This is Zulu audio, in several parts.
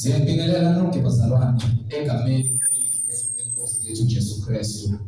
Siyabingelela nonke bazalwane egameni lenkosi yethu Jesu Kristu.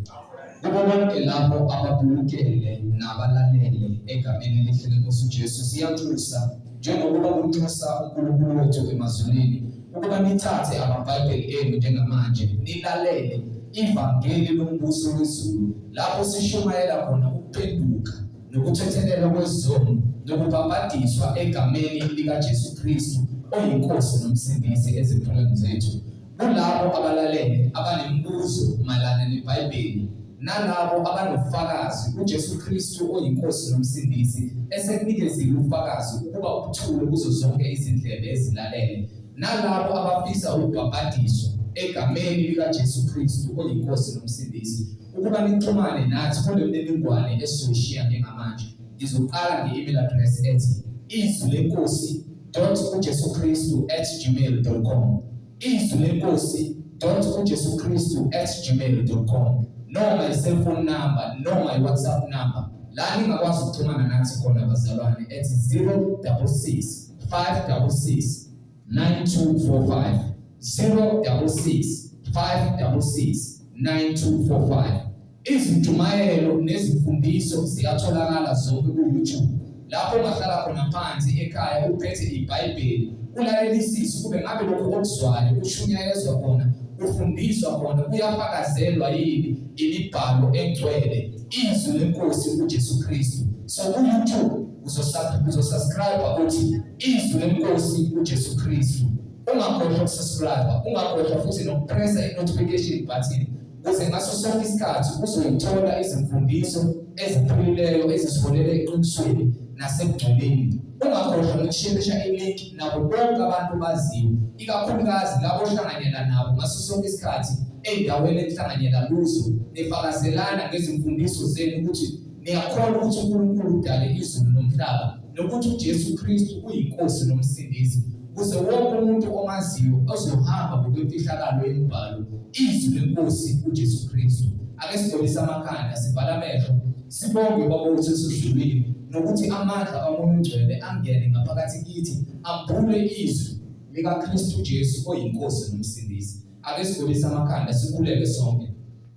Kubo bonke lapho ababukele nabalalele egameni elihle lenkosi Jesu siyanxusa njengokuba kunxusa uNkulunkulu wethu emazulwini ukuba nithathe amabhayibheli enu njengamanje nilalele ivangeli lombuso wezulu lapho sishumayela khona ukuphenduka nokuthethelela kwezono nokubhabhadiswa egameni lika Jesu Kristu oyinkosi nomsindisi ezimpilweni zethu. Kulabo abalalele abanemibuzo malana neBhayibheli nalabo abanofakazi uJesu Kristu oyinkosi nomsindisi esekunikezile ufakazi ukuba ukuthule kuzo zonke izindlebe ezilalele nalabo abafisa ukubhabhadiswa egameni lika Jesu Kristu oyinkosi nomsindisi ukuba nixhumane nathi kule mininingwane esizoyishiya njengamanje. Ngizoqala nge-email address ethi izwilenkosi.ujesukristu@gmail.com izwilenkosi.ujesukristu@gmail.com noma i-cellphone number noma i-WhatsApp number la ningakwazi ukuxhumana nathi khona bazalwane ethi 066 566 9245 066 566 9245. Izintumayelo nezimfundiso ziyatholakala zonke ku-YouTube. Lapho ungahlala khona phansi ekhaya uphethe iBhayibheli ulalelisise kube ngabe lokho okuzwayo ushunyayezwa khona ufundiswa khona kuyafakazelwa yini imibhalo engcwele izwi lenkosi uJesu Kristu. So ku-YouTube uzosubscribe uthi izwi lenkosi uJesu Kristu. Ungakhohlwa ukusubscribe, ungakhohlwa futhi nokupressa i-notification button ukuze ngaso sonke isikhathi uzoyithola izimfundiso eziphulileyo ezisiholele eqinisweni nasekugculeni. Ungakhohlwa nokushirisha i-link nabo bonke abantu baziwe, ikakhulukazi labo ohlanganyela nabo ngaso sonke isikhathi ey'ndaweni enihlanganyela kuzo nifakazelana ngezimfundiso zenu ukuthi niyakholwa ukuthi uNkulunkulu udale izulu nomhlaba nokuthi uJesu Kristu uyinkosi nomsindisi, ukuze wonke umuntu omaziyo ozohamba ngokwemfihlakalo yemibhalo izwi lenkosi uJesu Kristu. Ake sidolise amakhanda, sivale amehlo, sibonge Baba wethu esezulwini nokuthi amandla kaMoya Omngcwele angene ngaphakathi kithi ambule izwi likaKristu Jesu oyinkosi nomsindisi. Ake sidolise amakhanda, sikhuleke sonke.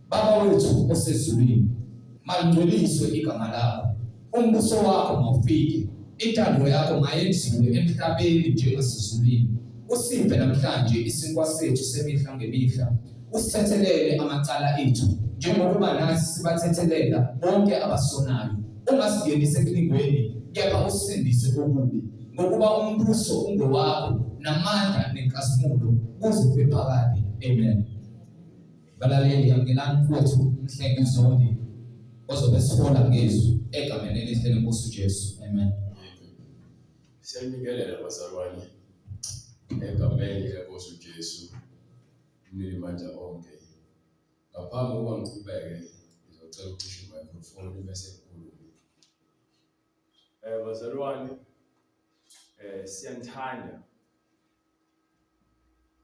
Baba wethu osezulwini, malingcweliswe igama lakho, umbuso wakho mawufike, intando yakho mayenziwe emhlabeni njengasezulwini. Usiphe namhlanje isinkwa sethu semihla ngemihla, usithethelele amacala ethu njengokuba nathi sibathethelela bonke abasonayo. Ungasingenise ekulingweni, kepha usindise kokubi, ngokuba umbuso ungowakho namandla nenkazimulo kuze kube phakade. Amen. Balaleli, yamkelani mfowethu Mhlengizoli ozobe sihola ngezwi egameni elihle lenkosi uJesu. Amen. Siyabingelela bazalwane egameni lenkosi uJesu nimandla onke. Ngaphambi kokuba ngiqhubeke ngizocela ucishe i-microphone bese ngikhulume. Bazalwane, siyanthanda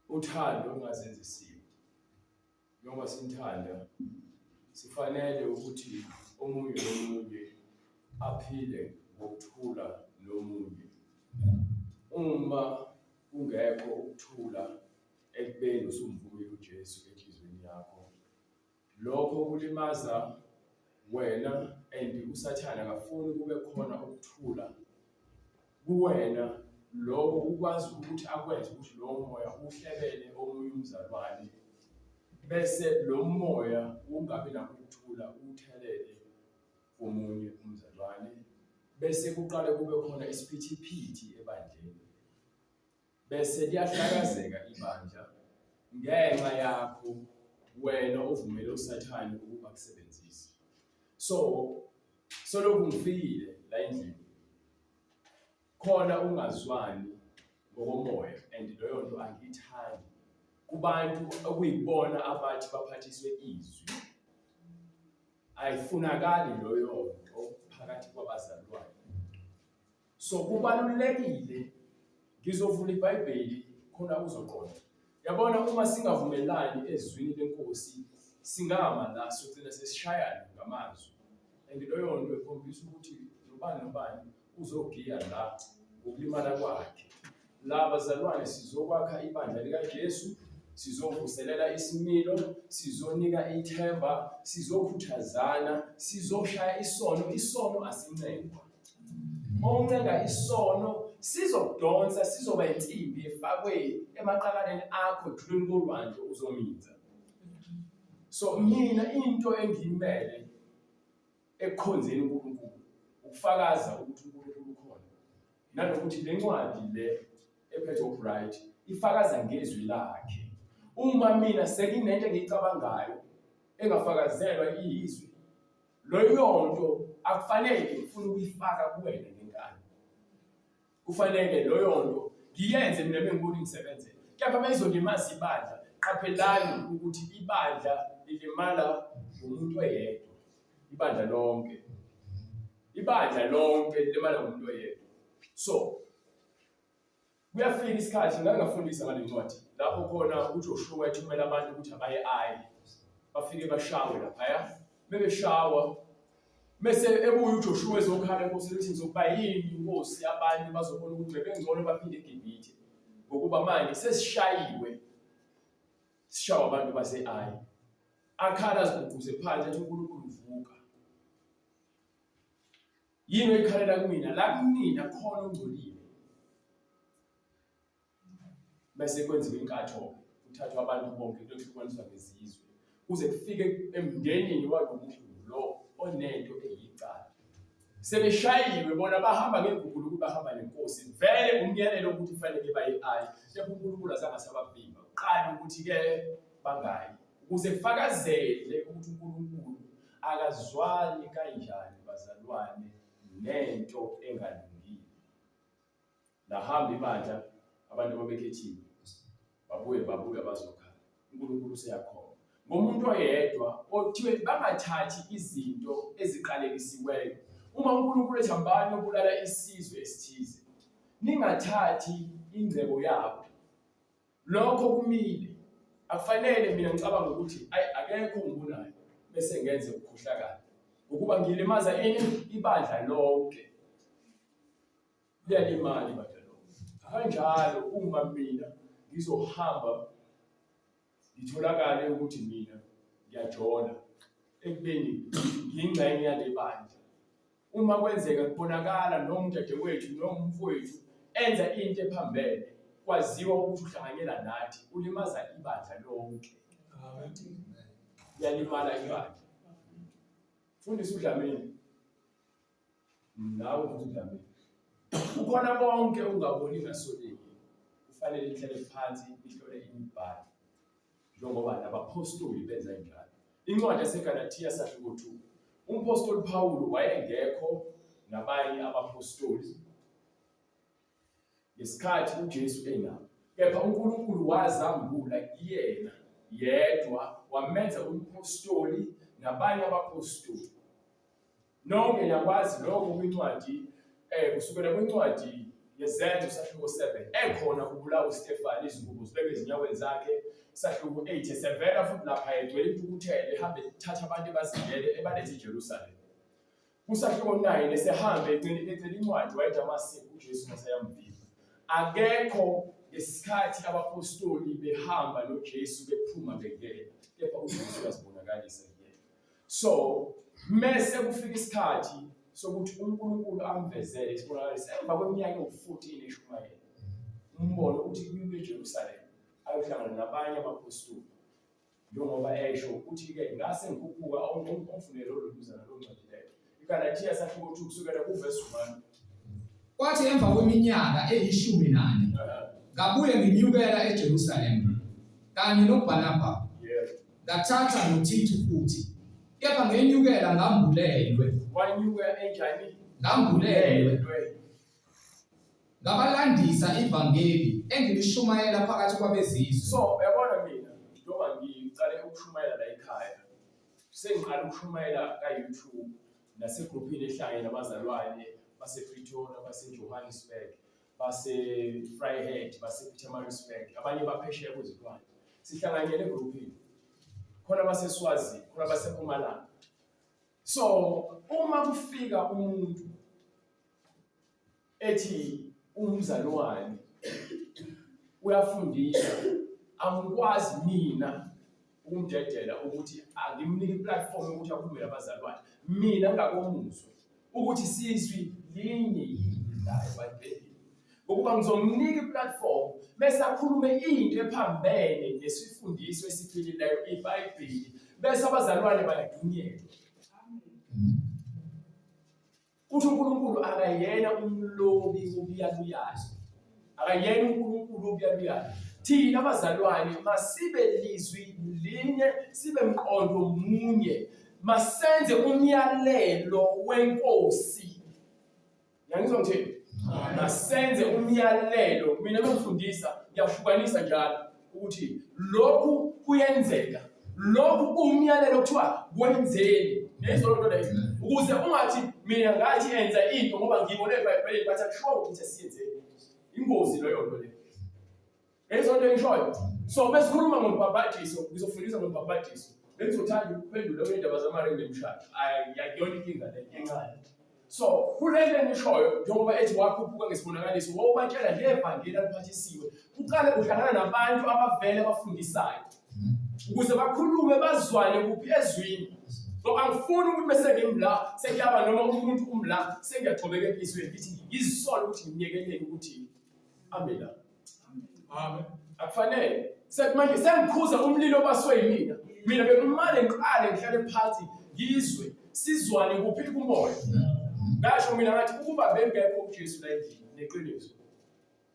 uthando ungazenzisiwe. Njengoba sinthanda sifanele ukuthi omunye nomunye aphile ngokuthula nomunye. Uma ungekho ukuthula ekubeni usumvumile uJesu enhlizweni yakho, lokho kulimaza wena and usathana akafuni kube khona ukuthula kuwena. Lokho ukwazi ukuthi akwenze ukuthi lo moya uhlebele omunye umzalwane, bese lo moya ungabi nakho ukuthula uthelele omunye umzalwane, bese kuqale kube khona isiphithiphithi ebandleni, bese liyahlakazeka ibandla ngenxa yakho wena ovumele usathane ukuba kusebenzise. So lokhu ngifikile la endlini khona ungazwani ngokomoya, and leyo nto angiyithandi kubantu okuyibona abathi baphathiswe izwi. Ayifunakali loyo nto phakathi kwabazalwane. So kubalulekile, ngizovula iBhayibheli khona uzoqonda. Yabona, uma singavumelani ezwini lenkosi singama la sogcina sesishayana ngamazwi, and leyo nto ikhombisa ukuthi nobani uzogiya la ngokulimala kwakhe. la bazalwane sizokwakha ibandla likaJesu, sizovuselela isimilo, sizonika ithemba, sizokhuthazana, sizoshaya isono asincengwa. Oncenga isono sizokudonsa, sizoba insimbi efakwe emaqakaleni akho dulweni kolwandle uzomitha. So mina into engiyimele ekukhonzeni uNkulunkulu ukufakaza ukuthi uNkulunkulu ukhona. Nanokuthi le ncwadi le ePeter Bright ifakaza ngezwi lakhe. Uma mina sekinento engicabangayo engafakazelwa izwi, loyo nto akufanele ngifune ukuyifaka kuwena ngenkani. Kufanele loyo nto ngiyenze mina bengibona ingisebenzela. Kepha mezolimaza ibandla, qaphelani ukuthi ibandla lilimala ngomuntu oyedwa. Ibandla lonke lilimala ngomuntu oyedwa. So kuyafika isikhathi ngangafundisa ngale ncwadi lapho khona uJoshua ethumela abantu ukuthi abaye Ai, bafike bashawe laphaya. Bebeshawa bese ebuya uJoshua ezokhala enkosini ukuthi ngizokuba yini inkosi, abantu bazobona ukuthi bengcono baphinde eGibhithe ngokuba manje sesishayiwe, sishawa abantu base-Ai. Akhala ziguguze phansi ethi uNkulunkulu uvuka. Yini oyikhalela kumina? La kumina khona ongcolile. Bese kwenziwe inkatho, kuthathwa abantu bonke into ehlukaniswa ngezizwe kuze kufike emndenini walomuntu lo onento eyicala. Sebeshayiwe bona bahamba ngegugulo ukuthi bahamba nenkosi. Vele umyalelo ukuthi kufanele baye Ai. Lapho uNkulunkulu azangasabavimba. Uqala ukuthi ke bangayi ukuze kufakazele ukuthi uNkulunkulu akazwani kanjani bazalwane nento engalungile. Lahamba ibandla abantu babekhethiwe. Babuye bazokhala. uNkulunkulu useyakhona. Ngomuntu oyedwa othiwe bangathathi izinto eziqalekisiweyo. Uma uNkulunkulu ethambani obulala isizwe esithize, ningathathi ingcebo yabo. Lokho kumile. Akufanele mina ngicabanga ukuthi akekho ongibonayo bese ngenze ukukhohlakala. Ukuba ngilimaza ibandla lonke. Liyalimala ibandla lonke. Kanjalo uma mina ngizohamba ngitholakale ukuthi mina ngiyajona ekubeni ngingxenye yale bandla. Uma kwenzeka kubonakala noma udadewethu noma umfowethu enza into ephambene, kwaziwa ukuthi uhlanganyela nathi, ulimaza ibandla lonke. Yalimala ibandla. Fundisa uDlamini. Nawe futhi uDlamini. Ukhona bonke ungaboni ngasoleki. Kufanele ihlale phansi ihlole imibhalo. Njengoba nabapostoli benza njalo. Incwadi yaseGalatia sahluko 2. Umpostoli Paulo wayengekho nabanye abapostoli ngesikhathi uJesu enabo. Kepha uNkulunkulu wazambula kuyena yedwa wamenza umpostoli nabanye abapostoli. Nonke yakwazi lokho kwincwadi kusukela kwincwadi yeZenzo sahluko 7 ekhona kubulawa uStefane izingubo zibeke ezinyaweni zakhe. Sahluko 8 sevela futhi lapha egcwele intukuthele ehambe ethatha abantu bazingele ebalethe eJerusalem. Kusahluko 9 esehambe ecela incwadi wayeDamaseko uJesu maseyamvimba. Akekho ngesikhathi abapostoli behamba noJesu bephuma bengena, kepha uJesu uyazibonakalisa yena. So mase kufika isikhathi sokuthi uNkulunkulu amvezele isibonakalisa emva kweminyaka u14 eshumayela. Umbono uthi kuye eJerusalem ayohlangana nabanye abapostoli. Njengoba esho ukuthi ke ngase ngikhuphuka omfunelo oluduzana loncwadileyo. iGalatia sahluko 2 kusukela kuverse 1. Kwathi emva kweminyaka eyi14 ngabuye nginyukela eJerusalem kanye noBarnaba. Ngathatha noTito futhi. Kepha ngenyukela ngambulelwe. Wanyuka enjani? Ngambulelwe. Ngabalandisa ivangeli engilishumayela phakathi kwabezizwe. So yabona mina njengoba ngicale ukushumayela la ekhaya, sengiqala ukushumayela ka-YouTube nasegroupini ehlangene nabazalwane base-Pretoria, base-Johannesburg, base-Vryheid, base-Pietermaritzburg, abanye baphesheya kwezilwandle. Sihlanganyele egroupini. Khona base-Swazi, khona base-Mpumalanga. So uma kufika umuntu ethi umzalwane uyafundisa angikwazi mina ukumdedela ukuthi angimnike iplatform ukuthi akhulume nabazalwane mina ngakomuzwe ukuthi sizwi linye yini la eBhayibhelini ukuba ngizomnika iplatform bese akhulume into ephambene nesifundiso esiphilileyo iBhayibheli bese abazalwane bayadunyelwa. Uthi uNkulunkulu akayena umlobi wobuyabuyayo, akayena uNkulunkulu wobuyabuyayo. Thina abazalwane masibe lizwi linye, sibe mqondo munye, masenze umyalelo wenkosi. Yangizwa ngithini? Masenze umyalelo. Mina ngifundisa ngiyahlukanisa njalo ukuthi lokhu kuyenzeka, lokhu umyalelo kuthiwa kwenzeni. Nezolo leyo ukuze ungathi mina ngathi enza into ngoba ngibone eBhayibhelini bathi akusho ukuthi asiyenzeni. Ingozi leyo nto leyo. Ezonto engishoyo. So besikhuluma ngomabhapatiso, ngizofundisa ngomabhapatiso. Bengizothanda ukuphendula kwendaba zamarenge emshado. Ayiyona inkinga le encane. So kulento engishoyo njengoba ethi wakhuphuka ngesibonakaliso, wobatshela nje evangeli aliphathisiwe. Uqale uhlangana nabantu abavele abafundisayo. Ukuze bakhulume bazwane kuphi ezwini. So angifuni ukuthi bese ngimla sekuyaba noma umuntu umla sengiyachobeka emphisweni ngithi ngizisole ukuthi ngimyekelele ukuthi amela. Amen. Akufanele. Sekumanje sengikhuza umlilo baswe yimina. Mina bekumale ngiqale ngihlale phansi ngizwe sizwane kuphi kumoya. Ngasho mina ngathi ukuba bengekho uJesu la endlini neqiniso.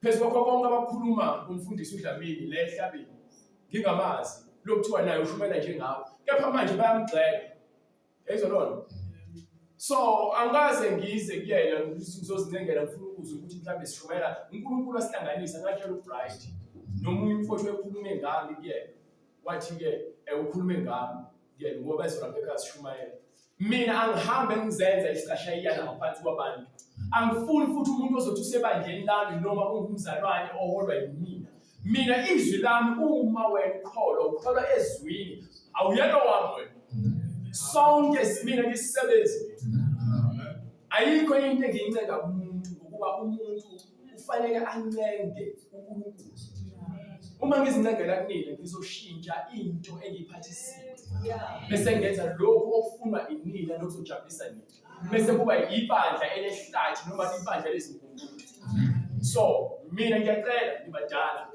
Phezulu kwakho konke abakhuluma umfundisi uDlamini le ehlabeni. Ngingamazi lokuthiwa naye ushumela njengawo. Kepha manje bayamgxeka. Ezolona. So angaze ngize kuyena ngizozincengela ngifuna ukuzwa ukuthi mhlawumbe sishumela uNkulunkulu asihlanganisa ngatshela uBright nomunye umfowethu ekhulume ngami kuyena wathi ke ukhulume ngami kuyena ngoba bezolapha ekhasishumayela mina angihambe ngizenza isiqashayiyana ngaphansi kwabantu angifuni futhi umuntu ozothi usebandleni lami noma ungumzalwane oholwa yimina mina izwi lami uma wena ukholwa ezwini awuyena wami wena sonke simina ngisisebenzi. Ayikho into engiyinceka umuntu ukuba umuntu ufanele ancenge uNkulunkulu. Uma ngizincengela kunina ngizoshintsha into engiyiphathisiwe. Bese ngenza lokho okufunwa inina nokuzojabulisa nina. Bese kuba ibandla elehlathi noma ibandla lezinkulunkulu. So mina ngiyacela ngibadala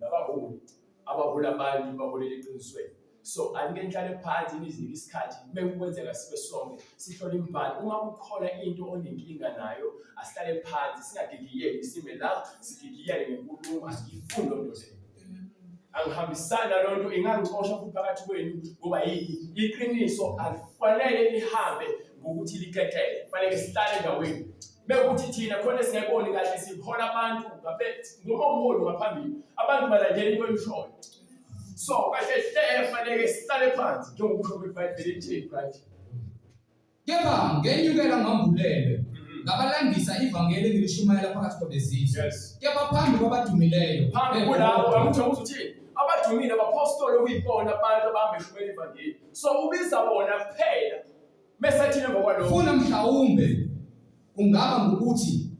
nabaholi abaholi abantu baholela eqinisweni. So angeke ngihlale phansi nizike isikhathi bekukwenzeka sibe sonke sihlole imbali uma kukhona into onenkinga nayo asihlale phansi singagigiyeli sime la sigigiyele ngenkulumo asifunde lonto le angihambisana lonto ingangixosha futhi phakathi kwenu ngoba iqiniso alifanele lihambe ngokuthi likekele kufanele sihlale endaweni bekuthi thina khona singekoni kahle sihola abantu ngoba umholi ngaphambili abantu balandela into emishoyo. So kahle fanele sihlale phansi njengokusho kweBhayibheli lithi right. Kepha ngenyukela ngambulele ngabalandisa ivangeli engilishumayela phakathi kwabezizwe. Kepha phambi kwabadumileyo phambi kulabo angithokoza uthini abadumile abapostoli okuyibona abantu abahamba beshumayela ivangeli. So ubiza bona kuphela mesathina ngokwalokho ufuna mhlawumbe ungaba ngokuthi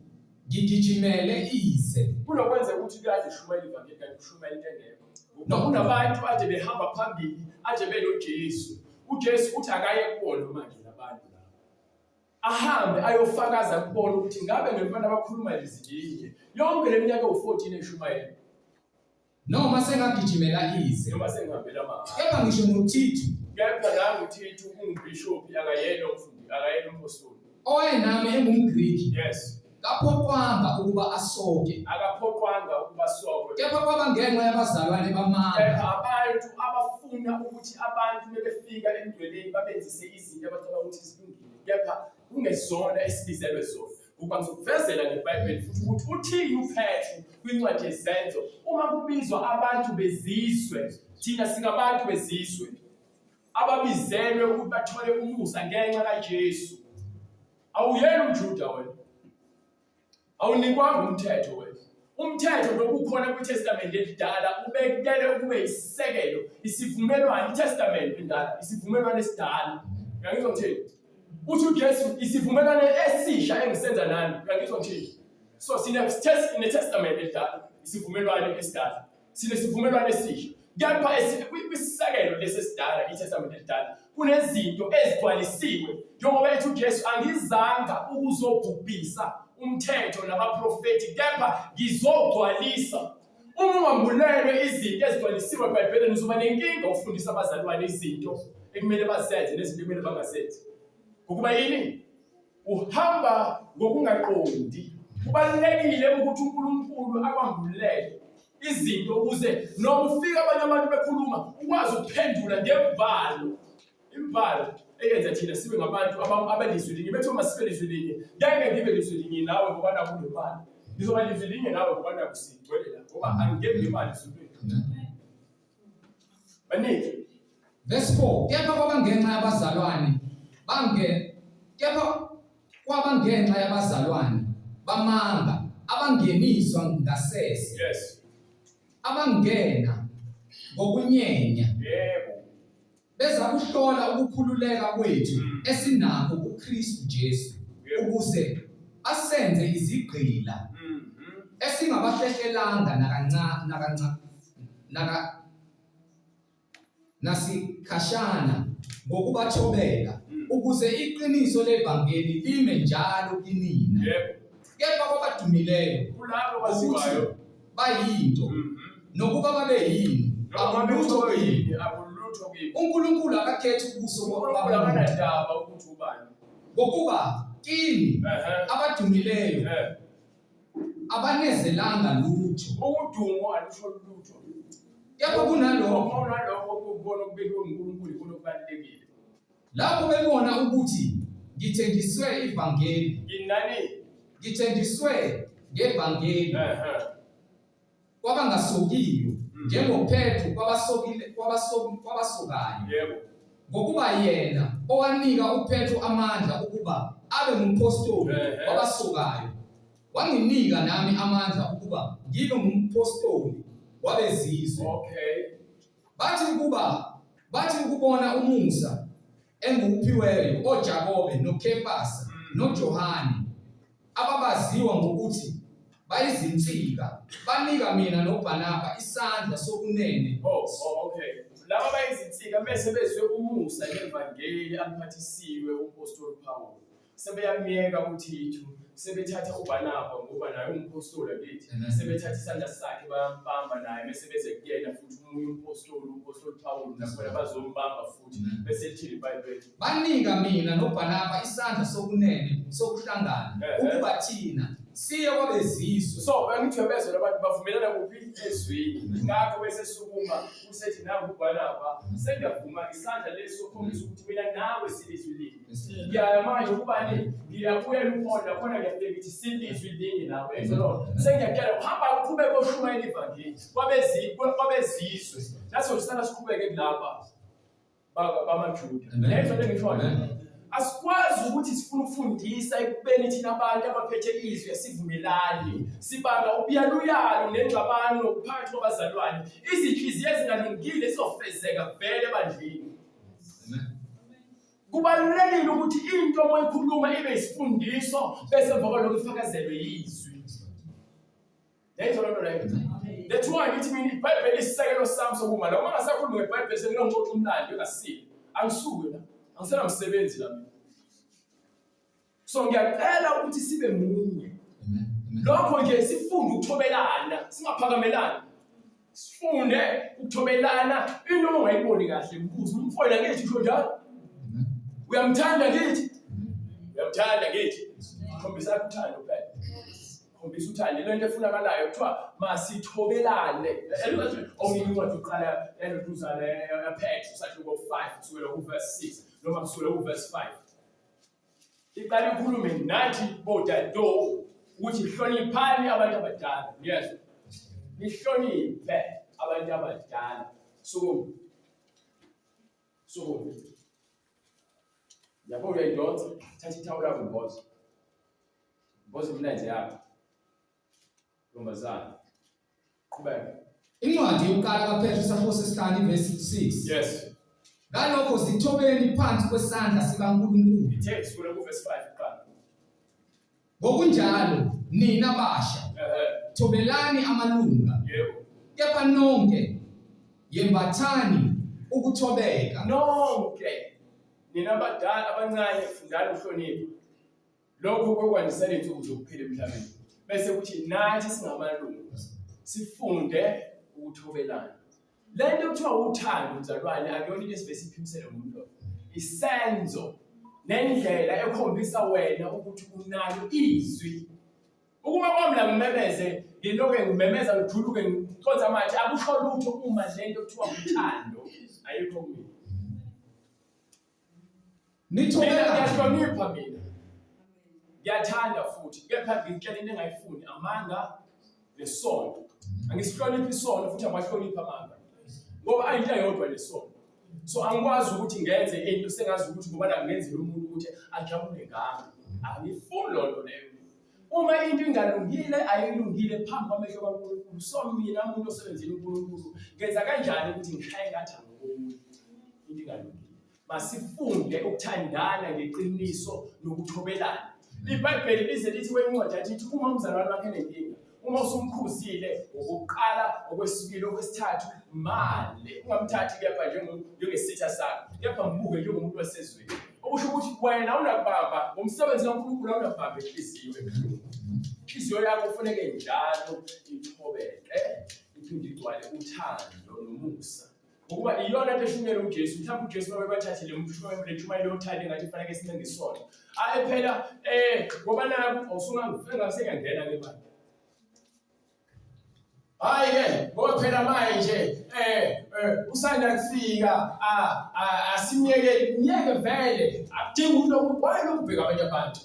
ngigijimele ize kunokwenza ukuthi kade shumayela ivangeli kanti kushumayela into engekho. Kunabantu ade behamba phambili ade benoJesu. uJesu uthi akaye kubona manje labantu laba. Ahambe ayofakaza kubona ukuthi ngabe ngempela abakhuluma lezilinye. Yonke leminyaka u14 eshumayela. Noma sengagijimela ize. Noma sengihambela amanga. Kepha ngisho noThithu. Kepha la uThithu ungubishop akayena umfundi akayena umpostoli. Oyenami engumGriki. Yes. Kaphoqwanga ukuba asoke. Akaphoqwanga ukuba soke. Kepha kwaba ngenxa yabazalwane bamanga. Kepha abantu abafuna ukuthi abantu bebefika emdweleni babenzise izinto abacabanga ukuthi zilungile. Kepha kungezona esibizelwe zona. Ukuba ngizokuvezela ngeBhayibheli futhi ukuthi uthini uPetru kwincwadi yezenzo uma kubizwa abantu bezizwe thina singabantu bezizwe ababizelwe ukuthi bathole umusa ngenxa kaJesu. Awuyena umJuda wena. Awunikwanga umthetho wena. Umthetho lokukhona kwiTestament elidala ubekele ukube isisekelo isivumelwano iTestament endala isivumelwano esidala. Ngiyangizwa ngithini? Uthi uJesu isivumelwano esisha engisenza nani. Ngiyangizwa ngithini? So sine test in the Testament elidala isivumelwano esidala. Sinesivumelwano esisha. Kepha kwisisakelo lesesidala, iTestament elidala, kunezinto ezigcwalisiwe. Njengoba ethi uJesu, angizanga ukuzobhubhisa umthetho nabaprofeti, kepha ngizogcwalisa. Uma ungambulelwe izinto ezigcwalisiwe eBhayibhelini, uzoba nenkinga ukufundisa abazalwane izinto ekumele bazenze nezinto ekumele bangazenzi. Ngokuba yini? Uhamba ngokungaqondi. Kubalulekile ukuthi uNkulunkulu akwambulele izinto ukuze noma ufika abanye abantu bekhuluma ukwazi ukuphendula ngemvalo. Imvalo eyenza thina sibe ngabantu abalizwi linye. Bethu uma sibe lizwi linye, ngeke ngibe lizwi linye nawe ngoba nakulo imali. Ngizoba lizwi linye nawe ngoba nakusigcwelela ngoba angingeni imali esibeni. Baningi. Verse 4. Kepha kwabangenxa yabazalwane kepha kwabangenxa yabazalwane bamanga abangeniswa ngasese. Yes. Abangena ngokunyenya. Yebo. Beza kuhlola ukukhululeka kwethu esinakho kuKristu Jesu ukuze asenze izigqila esingabahlelelanga nasikhashana ngokubathobela ukuze iqiniso levangeli lime njalo kinina. Yebo. Kepha kwabadumileyo Kulabo baziwayo bayinto nokuba babe yini abulutho yini. uNkulunkulu akakhethi ubuso uNkulunkulu akanandaba ukuthi ubani. ngokuba kini abadumileyo abanezelanga lutho. Ukudumo alusho lutho. Kepha kunalokho ukubona okubekiwe uNkulunkulu kunokubalulekile. lapho bebona ukuthi ngithenjiswe ivangeli. Yinani? Ngithenjiswe ngevangeli kwabangasokiyo njengoPetru kwabasokayo. Yebo. Ngokuba yena owanika uPetru amandla ukuba abe ngumpostoli wabasokayo wanginika nami amandla ukuba ngibe ngumpostoli wabezizwe. Okay. bathi ukubona umusa enguphiweyo oJakobe noKefasa noJohane ababaziwa ngokuthi bayizinsika banika mina noBhanaba isandla sokunene. Okay. Laba bayizinsika bese bezwe umusa ngevangeli amphathisiwe umpostoli Paul. Sebeyamyeka uThithu, sebethatha uBhanaba ngoba naye umpostoli akithi. Sebethatha isandla sakhe bayambamba naye bese beze kuyena futhi umunye umpostoli Paul nakhona bazombamba futhi bese lithi iBhayibheli. Banika mina noBhanaba isandla sokunene sokuhlangana ukuba thina siye kwabezizwe. So bangithi bezwe labantu bavumelana kuphi ezwini. Ngakho bese sukuma usethi nangu uBhanaba sengiyavuma isandla leso sokhombisa ukuthi mina nawe silizwi linye. Ngiyaya manje ukubani ngiyabuya uPaul khona ngiyafika ngithi silizwi linye nawe. Ezolo sengiyakela uhamba uqhubeke ushumayela ivangeli kwabezizwe. Naso sisana siqhubeke kulapha bamaJuda. Lezo nto ngishoyo. Asikwazi ukuthi sifuna ukufundisa ekubeni thina abantu abaphethe izwi esivumelani sibanga ubuyaluyalo nengxabano nokuphakathi kwabazalwane. Izinhliziyo ezingalungile zizofezeka vele ebandleni. Kubalulekile ukuthi into oyikhuluma ibe isifundiso bese emva kwalokho ifakazelwe yizwi. Lezo nto leyo. That's why ngithi mina iBhayibheli isisekelo sami sokuma la uma ngasakhuluma ngeBhayibheli senginoxoxa umlando engasile. Angisuke la. Angisena msebenzi la mina. So ngiyacela ukuthi sibe munye. Lokho nje sifunde ukuthobelana, singaphakamelani. Sifunde ukuthobelana. Into ongayiboni kahle mbuzo umfowethu ngithi usho njalo. Uyamthanda ngithi? Uyamthanda ngithi? Khombisa ukuthanda phela. Khombisa uthando lento efunakalayo kuthiwa masithobelane. Ongincwadi uqala enduzana yaPetru sathi ngo5 kusukela kuverse 6 noma kusukela kuverse 5. Iqala ikhulume nathi bodado ukuthi hloniphani abantu abadala. Yes. Nihloniphe abantu abadala. So yabo uyayidonsa thatha ithawula kuboss. Boss mnenze yakho. Lombazana. Qhubeka. Incwadi yokuqala kaPetru sasesihlanu verse 6. Yes. Ngalokho sithobeni phansi kwesandla sikaNkulunkulu. Ithe kusukela kuverse 5 qala. Ngokunjalo nina basha thobelani amalunga, Yebo. kepha nonke yembathani ukuthobeka. Nonke nina abadala abancane fundani uhlonipho. Lokho kokwandisela insuku zokuphila emhlabeni. Bese kuthi nathi singamalunga sifunde ukuthobelana. Lento kuthiwa uthando mzalwane akuyona into esivese iphimisele ngomuntu. Isenzo nendlela ekhombisa wena ukuthi unalo izwi. Ukuma kwami la ngimemeze ngiloke ngimemeza ngijuluke ngiconza manje akusho lutho uma lento kuthiwa uthando ayikho kimi. Ngiyahlonipha mina. Ngiyathanda futhi kepha ngicela into engayifuni amanga lesono. Angisihloniphi isono futhi amahloniphi amanga. Ngoba ayinto eyodwa lesono. So angikwazi ukuthi ngenze into sengazi ukuthi ngoba la ngenzele umuntu ukuthi ajabule ngami. Angifuni lonto leyo. Uma into ingalungile ayilungile phambi kwamehlo kaNkulunkulu. So mina umuntu osebenzile uNkulunkulu ngenza kanjani ukuthi ngishaye ngathi ngomuntu into ingalungile. Masifunde ukuthandana ngeqiniso nokuthobelana. IBhayibheli lize lithi kwencwadi lithi uma umzalwane wakhe enenkinga, uma usumkhuzile ukuqala okwesibili okwesithathu male ungamthathi kepha njengesitha sakho kepha mbuke njengomuntu wasezweni. Okusho ukuthi wena unakubamba ngomsebenzi kaNkulunkulu unakubamba inhliziyo ebuhlungu. Inhliziyo yakho kufanele njalo ithobeke iphinde igcwale uthando nomusa. Ngoba iyona into eshunyelwe uJesu. Mhlawumbe uJesu babebathathile umshumayelo yothando ngathi kufanele sibe ngesona. Phela ngoba naku usungangena ke manje. Hayi ke ngoba phela manje usanda kufika asimyeke vele akudingi umuntu lokubona lokubheka abanye abantu.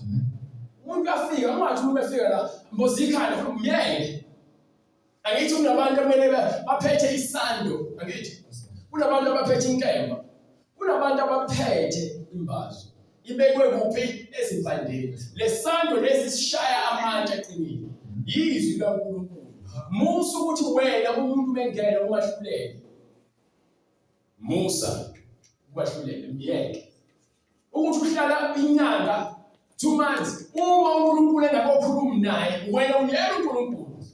Umuntu afika ungathi umuntu efika la mbozikhanda futhi umyeke. Angithi kunabantu kumele baphethe isando, angithi kunabantu abaphethe inkemba, kunabantu abaphethe imbazo. Ibekwe kuphi ezimpandeni. Lesando lezi sishaya amandla aqinile. Yizwi kaNkulunkulu. Musa ukuthi wena umuntu bengena ungahluleke. Musa ukwahluleke myeke. Ukuthi uhlala inyanga 2 months uma uNkulunkulu engakokhulumi naye wena uyela uNkulunkulu.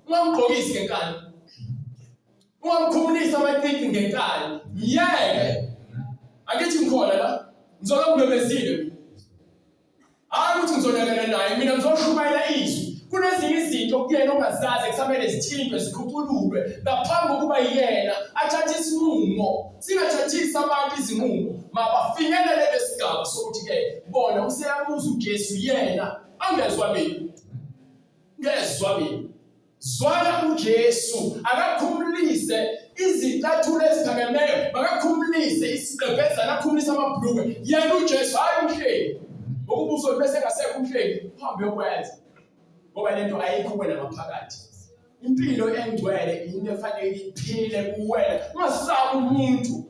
Ungamgqokisi ngenkani. Ungamkhumulisa amacici ngenkani. Myeke. Akithi ngikhona la. Ngizola ngimemezile mina. Hayi ukuthi ngizonakana naye mina ngizoshumayela izwi. Kunezinye izinto kuyena ongazazi kusamele zithintwe zikhupululwe ngaphambi kokuba yena athathe isinqumo. Singathathisi abantu izinqumo mabafinyelele lesigaba sokuthi ke bona useyabuza uJesu yena angezwa mina. Ngezwa mina. Zwana uJesu akakhumulise izicathulo eziphakemeyo bakakhumulise isiqebhezana akhumulise amabhulukwe yena uJesu hayi umhleli ukubuzo bese ngasekho umhleli phambi yokwenza ngoba lento ayikho kuwena ngaphakathi. Impilo engcwele into efanele iphile kuwena ungasabi umuntu.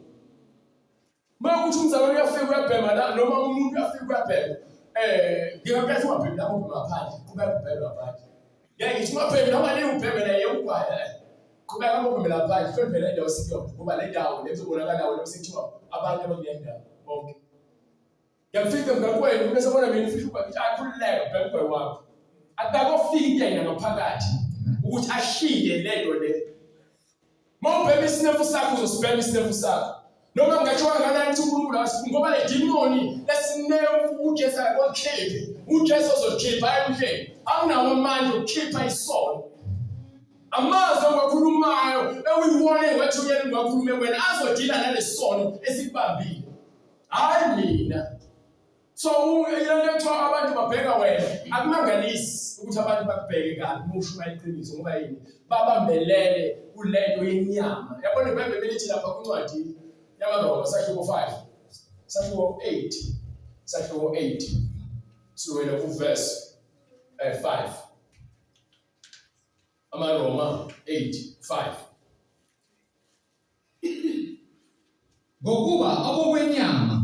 Makuthi umzalwane uyafika uyabhema la noma umuntu uyafika uyabhema ngingaphethe ungabhemi lapho ngaphandle kuba ubhema lapha. Ngithi ungabhemi noma ni ubheme la yewugwaya kuba ngabombe lapha kufanele phela indawo sikho ngoba le ndawo lezobonakala wena usikuthiwa abantu abakuyendawo bonke. Ngiyafika ngakwena bese bona mina ufisha ukuthi akhululeke bhembe wakho. Akakofika yena ngaphakathi ukuthi ashiye lento le. Mawubhema isinefu sakho uzosibhema isinefu sakho. Noma ngingatsho kangakanani ukuthi uNkulunkulu asifunga ngoba le demoni lesinefu uJesu akakhiphe. uJesu ozokhipha emhleni. Akunawo amandla okukhipha isono. Amazwi angakhulumayo ewuyibone wethunyelwe ngakhulume wena azodila nalesono esikubambile. Hayi mina. So yena kuthiwa abantu babheka wena akumangalisi ukuthi abantu bakubheke kabi mushumayela iqiniso ngoba yini babambelele kulento yenyama. Yabona iBhayibheli lithi lapha kuncwadi yamaRoma sahluko 5 sahluko 8 siwela kuverse 5 amaRoma 8:5 Ngokuba abokwenyama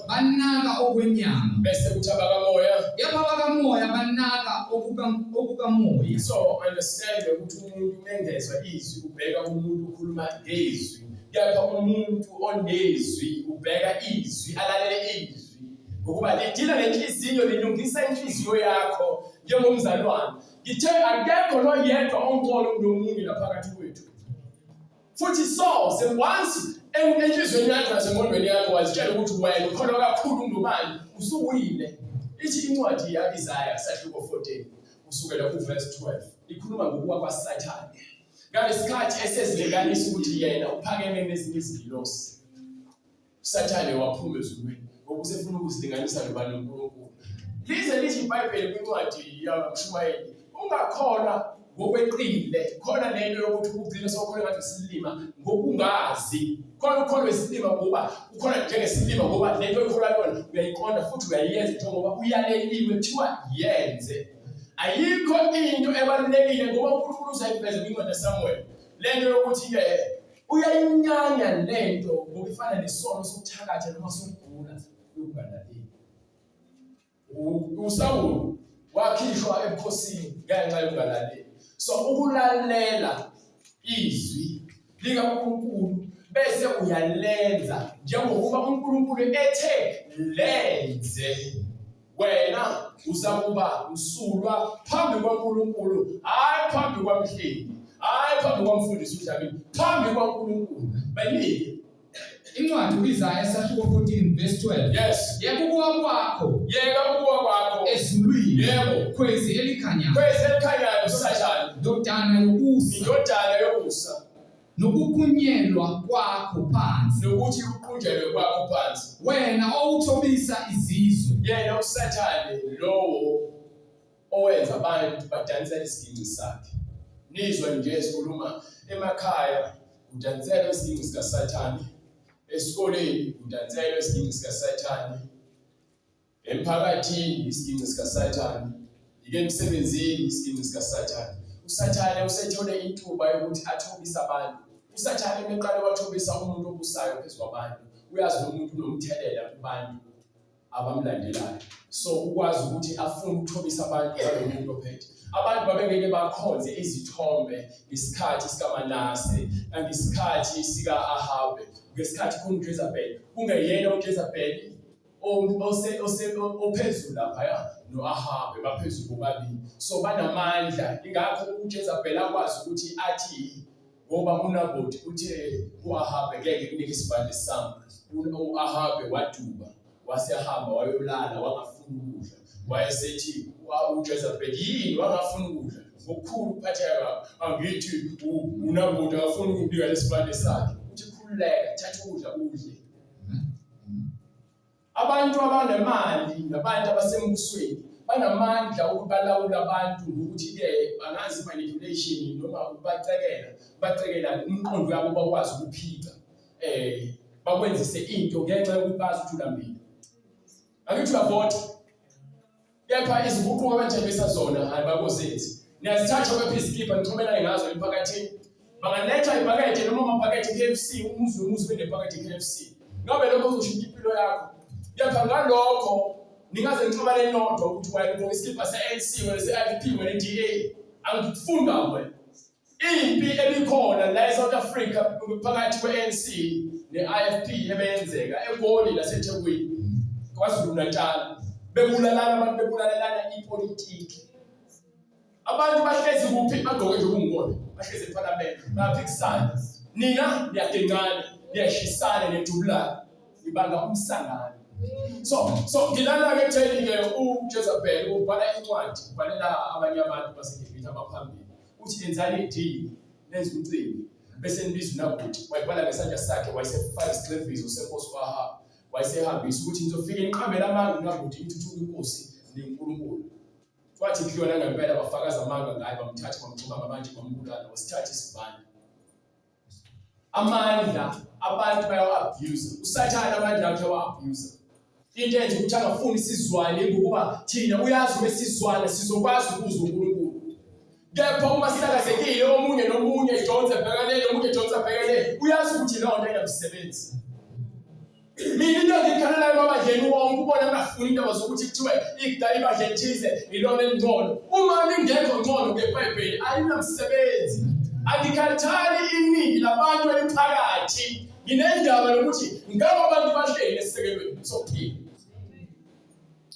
banaka okwenyama bese kuthi abakamoya kepha abakamoya banaka okukamoya. So understand ukuthi umuntu mengezwa izwi ubheka umuntu ukhuluma ngezwi kepha umuntu onezwi ubheka izwi alalele izwi ngokuba lidila nenhliziyo lilungisa inhliziyo yakho njengomzalwane. ngithe akekho noyedwa onkolo kunomunye laphakathi kwethu. Futhi so once enhlizweni yakho nasengqondweni yakho wazitshela ukuthi wena ukholwa kakhulu ngubani, usuwile. Ithi incwadi ya-Isaya sahluko 14 kusukela kuverse 12 ikhuluma ngokuwa kwaSathane. Ngalesikhathi esezilinganisa ukuthi yena uphakeme nezinye izingilosi, uSathane waphuma ezulwini ngoba usefuna ukuzilinganisa nobani noNkulunkulu. Lize lithi iBhayibheli kwincwadi yaMshumayeli, ungakholwa ngokweqile, khona lento yokuthi ugcine sokholwa ngathi isilima ngokungazi. Khona ukholwa isilima ngoba ukhona njengesilima ngoba lento oyikholwa yona uyayiqonda futhi uyayenza ngoba uyaleliwe kuthiwa yenze. Ayikho into ebalulekile ngoba uNkulunkulu uzayiveza kwincwadi yaSamuel. Lento yokuthi uyayinyanya lento ngokufana nesono sokuthakatha noma sokugula yokungalaleli. uSawuli wakhishwa ebukhosini ngenxa yokungalaleli. So ukulalela izwi likaNkulunkulu bese uyalenza njengoba uNkulunkulu ethe lenze, wena uzakuba msulwa phambi kwaNkulunkulu, hayi phambi kwamhleli, hayi phambi kwamfundisi uDavide, phambi kwaNkulunkulu. Bayini incwadi kuIsaya sahluko 14 verse 12. Yes. Yeka ukuwa kwakho, yeka ukuwa kwakho ezulwini, yebo, khwezi elikhanyayo, kwezi elikhanyayo uSathane, ndodana yokusa, indodana yokusa, nokuphunyelwa kwakho phansi, nokuthi uqunjelwe kwakho phansi, wena owuthobisa izizwe. yena uSathane lowo owenza abantu badansela isiginci sakhe. Nizwa nje sikhuluma emakhaya udansela isiginci sikaSathane, esikoleni udansela isiginci sikaSathane, emphakathini isiginci sikaSathane, emsebenzini isiginci sikaSathane. uSathane usethole ithuba yokuthi athobise abantu. uSathane emeqala wathobisa umuntu obusayo phezu kwabantu, uyazi lo muntu unomthelela kubantu abamlandelayo. So ukwazi ukuthi afune ukuthobisa abantu ngalo muntu ophethe. Abantu babengeke bakhonze izithombe ngesikhathi sikaManase nangesikhathi sika-Ahabe, ngesikhathi kuJezebeli. Kungeyena uJezebeli ophezulu lapha no-Ahabe baphezulu bobabili. So banamandla, ingakho uJezebeli akwazi ukuthi athi ngoba uNabhothi uthe u-Ahabe ngeke kunike isibande sami. U-Ahabe waduba, wasehamba wayolala, wangafuni ukudla. Wayesethi uJezebeli yini wangafuni ukudla? Ngokukhulu ukuphatheka angithi uNabhothi akafuni ukunika lesibande sakhe. Uthi khululeka, thatha ukudla udle. Abantu abanemali nabantu abasembusweni banamandla ukubalawula abantu ngokuthi bangazi manipulation noma bacekela umqondo wabo bakwazi ukuphika bakwenzise into ngenxa yokuthi bazi uthulambili. Angithi uyavota, kepha izinguquko abathembisa zona abakozenzi. Niyazithatha kwepeacekeeper nixomelane ngazo emphakathini. Bangaletha ibhakede noma amabhakede KFC, umuzi benebhakede KFC. Ngabe lokho kuzoshintsha impilo yakho. Kepha ngalokho ningaze nixomalane nodwa ukuthi wayengqoka isikipha se-ANC wena se-IFP wena DA. Angifunda wena impi ebikhona la eSouth Africa phakathi kwe-ANC ne-IFP ebeyenzeka eGoli laseThekwini kwaZulu Natal. Bebulalana ipolitiki. Abantu bahlezi kuphi bagqoke nje ukungibona, bahlezi eParliament bayaphikisana. Nina niyadenkana, niyashisana nedubulana, ibanga umsangano. So ngilana ke ekutheni-ke uJezebeli ubhala incwadi, ubhalela abanye abantu baseGibhithe abaphambili. Uthi enzani idili, nenza umcimbi, bese nibiza uNabhothi. Wayibhala ngesandla sakhe, wayesefaka isiglevizo senkosi kaAhabe. Wayesehambisa ukuthi nizofika niqambe lamanga uNabhothi nithuthuke inkosi neNkulunkulu. Kwathi kuyona ngempela bafakaza amanga ngaye, bamthatha bamgxuma ngamanje bambulala, wasithatha isibhande. Amandla abantu bayawa-abuse. uSathane amandla akhe awa-abuse. Into enje ukuthi angafuni isizwane ngokuba thina uyazi mesizwana sizokwazi ukuzwa uNkulunkulu. Kepha uma sihlakazekile omunye nomunye ejonsa ebhekelele, omunye ejonsa ebhekelele, uyazi ukuthi leyo nto ayinamsebenzi. Mina into engikhalelayo babadleni wonke ubona ngafuni indaba zokuthi kuthiwe igda ibadle thize ilona elingcono. Uma ningekho ngcono ngeBhayibheli ayinamsebenzi. Angikhathali iningi labantu eliphakathi. Nginendaba yokuthi ngabe abantu bahleli esisekelweni sokuphila.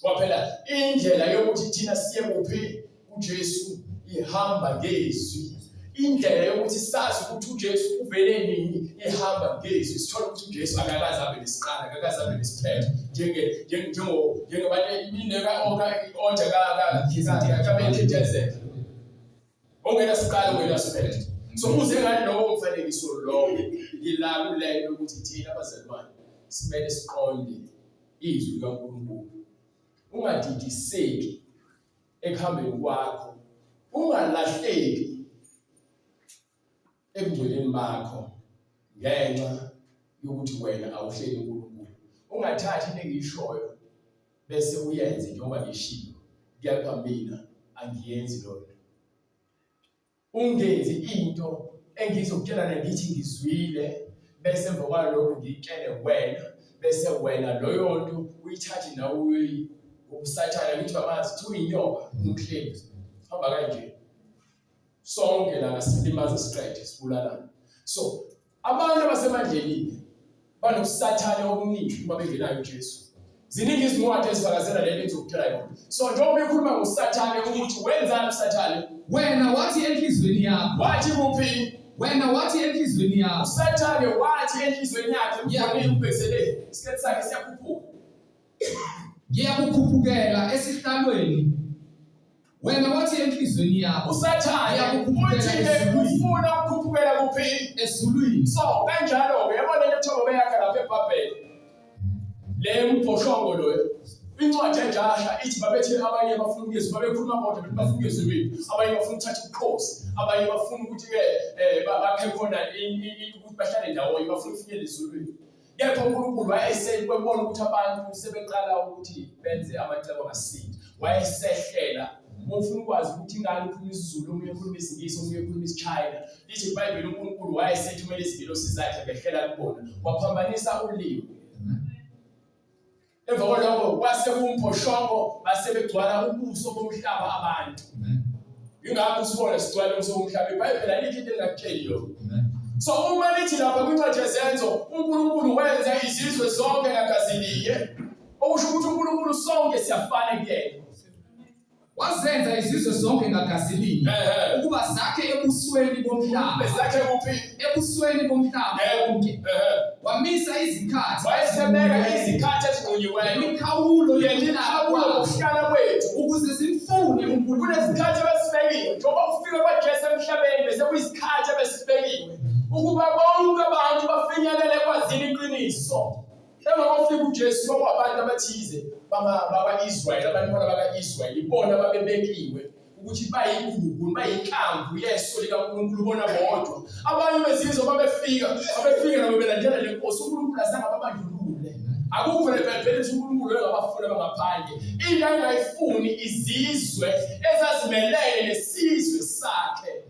Waphela indlela yokuthi thina siye kuphi kuJesu ihamba ngezwi. Indlela yokuthi sazi ukuthi uJesu uvele nini ihamba ngezwi. Sithola ukuthi uJesu akakaze abe nesiqala, akakaze abe nesiphetho njengoba imineka onke kabethethezela. Ongena siqala ongena siphetho. So uze ngani lokho umfanekiso lowo ngila kulelo ukuthi thina abazalwane simele siqonde izwi likaNkulunkulu. Ungadidiseki ekuhambeni kwakho, ungalahleki ebungcweleni bakho ngenxa yokuthi wena awuhleli uNkulunkulu. Ungathathi into engiyishoyo bese uyenze njengoba ngishiyo. Kepha mina angiyenzi lokho. Ungenzi into engizokutshela ngithi ngizwile bese emva kwalokho ngikutshele wena bese wena loyo nto uyithathe nawe ubusathana ngithi bamazi thi uyinyoka umhlengi. Hamba kanje. Sonke la ngasilimaza siqede sibulalana. So abantu abasemandleni banokusathana okuningi uma bengenayo uJesu. Ziningi izincwadi ezifakazela lento engizokutshela yona. So njengoba bekhuluma ngosathane ukuthi wenzani usathane? Wena wathi enhlizweni yakho. Wathi kuphi? Wena wathi enhlizweni yakho. Usathane wathi enhlizweni yakhe ubonile ubhekisele isikhathi sakhe siyakhuphuka. Ngiyakukhuphukela esihlalweni. Wena wathi enhlizweni yakho. Usathane uthi ufuna ukukhuphukela kuphi? Ezulwini. So kanjalo-ke yabona le thobo beyakha lapha eBhabheli. Le mphoshongo loyo. Incwadi enjasha ithi babethe abanye bafuna ukuyezwa babekhuluma kodwa bafuna ukuyezwa ibintu. Abanye bafuna ukuthatha ubukhosi, abanye bafuna ukuthi bakhe khona ukuthi bahlale ndawonye bafuna ukufinyelela ezulwini. Kepha uNkulunkulu wayesebona ukuthi abantu sebeqala ukuthi benze amacebo amasindi. Wayesehlela ufuna ukwazi ukuthi ingane ukhuluma isiZulu, omunye ukhuluma isiNgisi, omunye ukhuluma isiChina. Lithi iBhayibheli uNkulunkulu wayesethumela izingelosi zakhe behlela kubona. Waphambanisa ulimi. Emva kwalokho kwase kumphoshongo base begcwala ubuso bomhlaba abantu. Ingakho sibona sigcwala ubuso bomhlaba. iBhayibheli alithi into engakutsheli yona. So uma lithi lapha kwincwadi yezenzo uNkulunkulu wenza izizwe zonke ngagazi linye, okusho ukuthi uNkulunkulu sonke siyafana kuyena. Wazenza izizwe zonke ngagazi linye ukuba zakhe ebusweni bomhlaba. Zakhe kuphi? Ebusweni bomhlaba wonke. Wamisa izikhathi. Wayesebeka izikhathi ezinqunyiweyo. Imikhawulo yemikhawulo yokuhlala kwethu ukuze simfune uNkulunkulu. Kunesikhathi abesibekiwe. Njengoba kufika kwaJesu emhlabeni bese kuyisikhathi abesibekiwe ukuba bonke abantu bafinyelele kwazini iqiniso. Emva kokufika uJesu kwabantu abathize baka-Israyeli, abantu baka-Israyeli ibona babebekiwe ukuthi bayigugu, bayinkamvu yeso likaNkulunkulu bona bodwa. Abanye bezizwe babefika nabo belandela le nkosi. uNkulunkulu azange ababandlulule. Akukho leBhayibheli ukuthi uNkulunkulu engabafuni abangaphandle. Into ayingayifuni izizwe ezazimelene nesizwe sakhe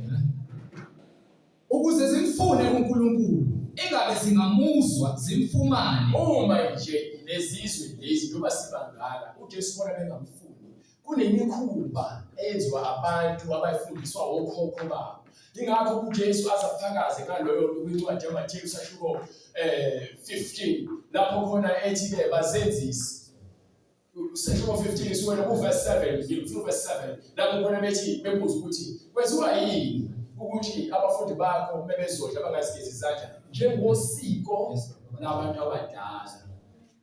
ukuze zimfune uNkulunkulu ingabe zingamuzwa zimfumane. Uma nje lezizwe lezi njengoba sibangaka uJesu bona bengamfuni, kunemikhuba eyenziwa abantu abayifundiswa okhokho babo. Ingakho uJesu azafakaze ngaloyo kwincwadi yaMathewu sashuko 15 lapho khona ethi-ke bazenzisi. Sashuko 15 sukela kuverse 7 verse 7 lapho khona bethi bebuza ukuthi kwenziwa yini ukuthi abafundi bakho bebezodla bangazigezi izandla njengosiko labantu abadala.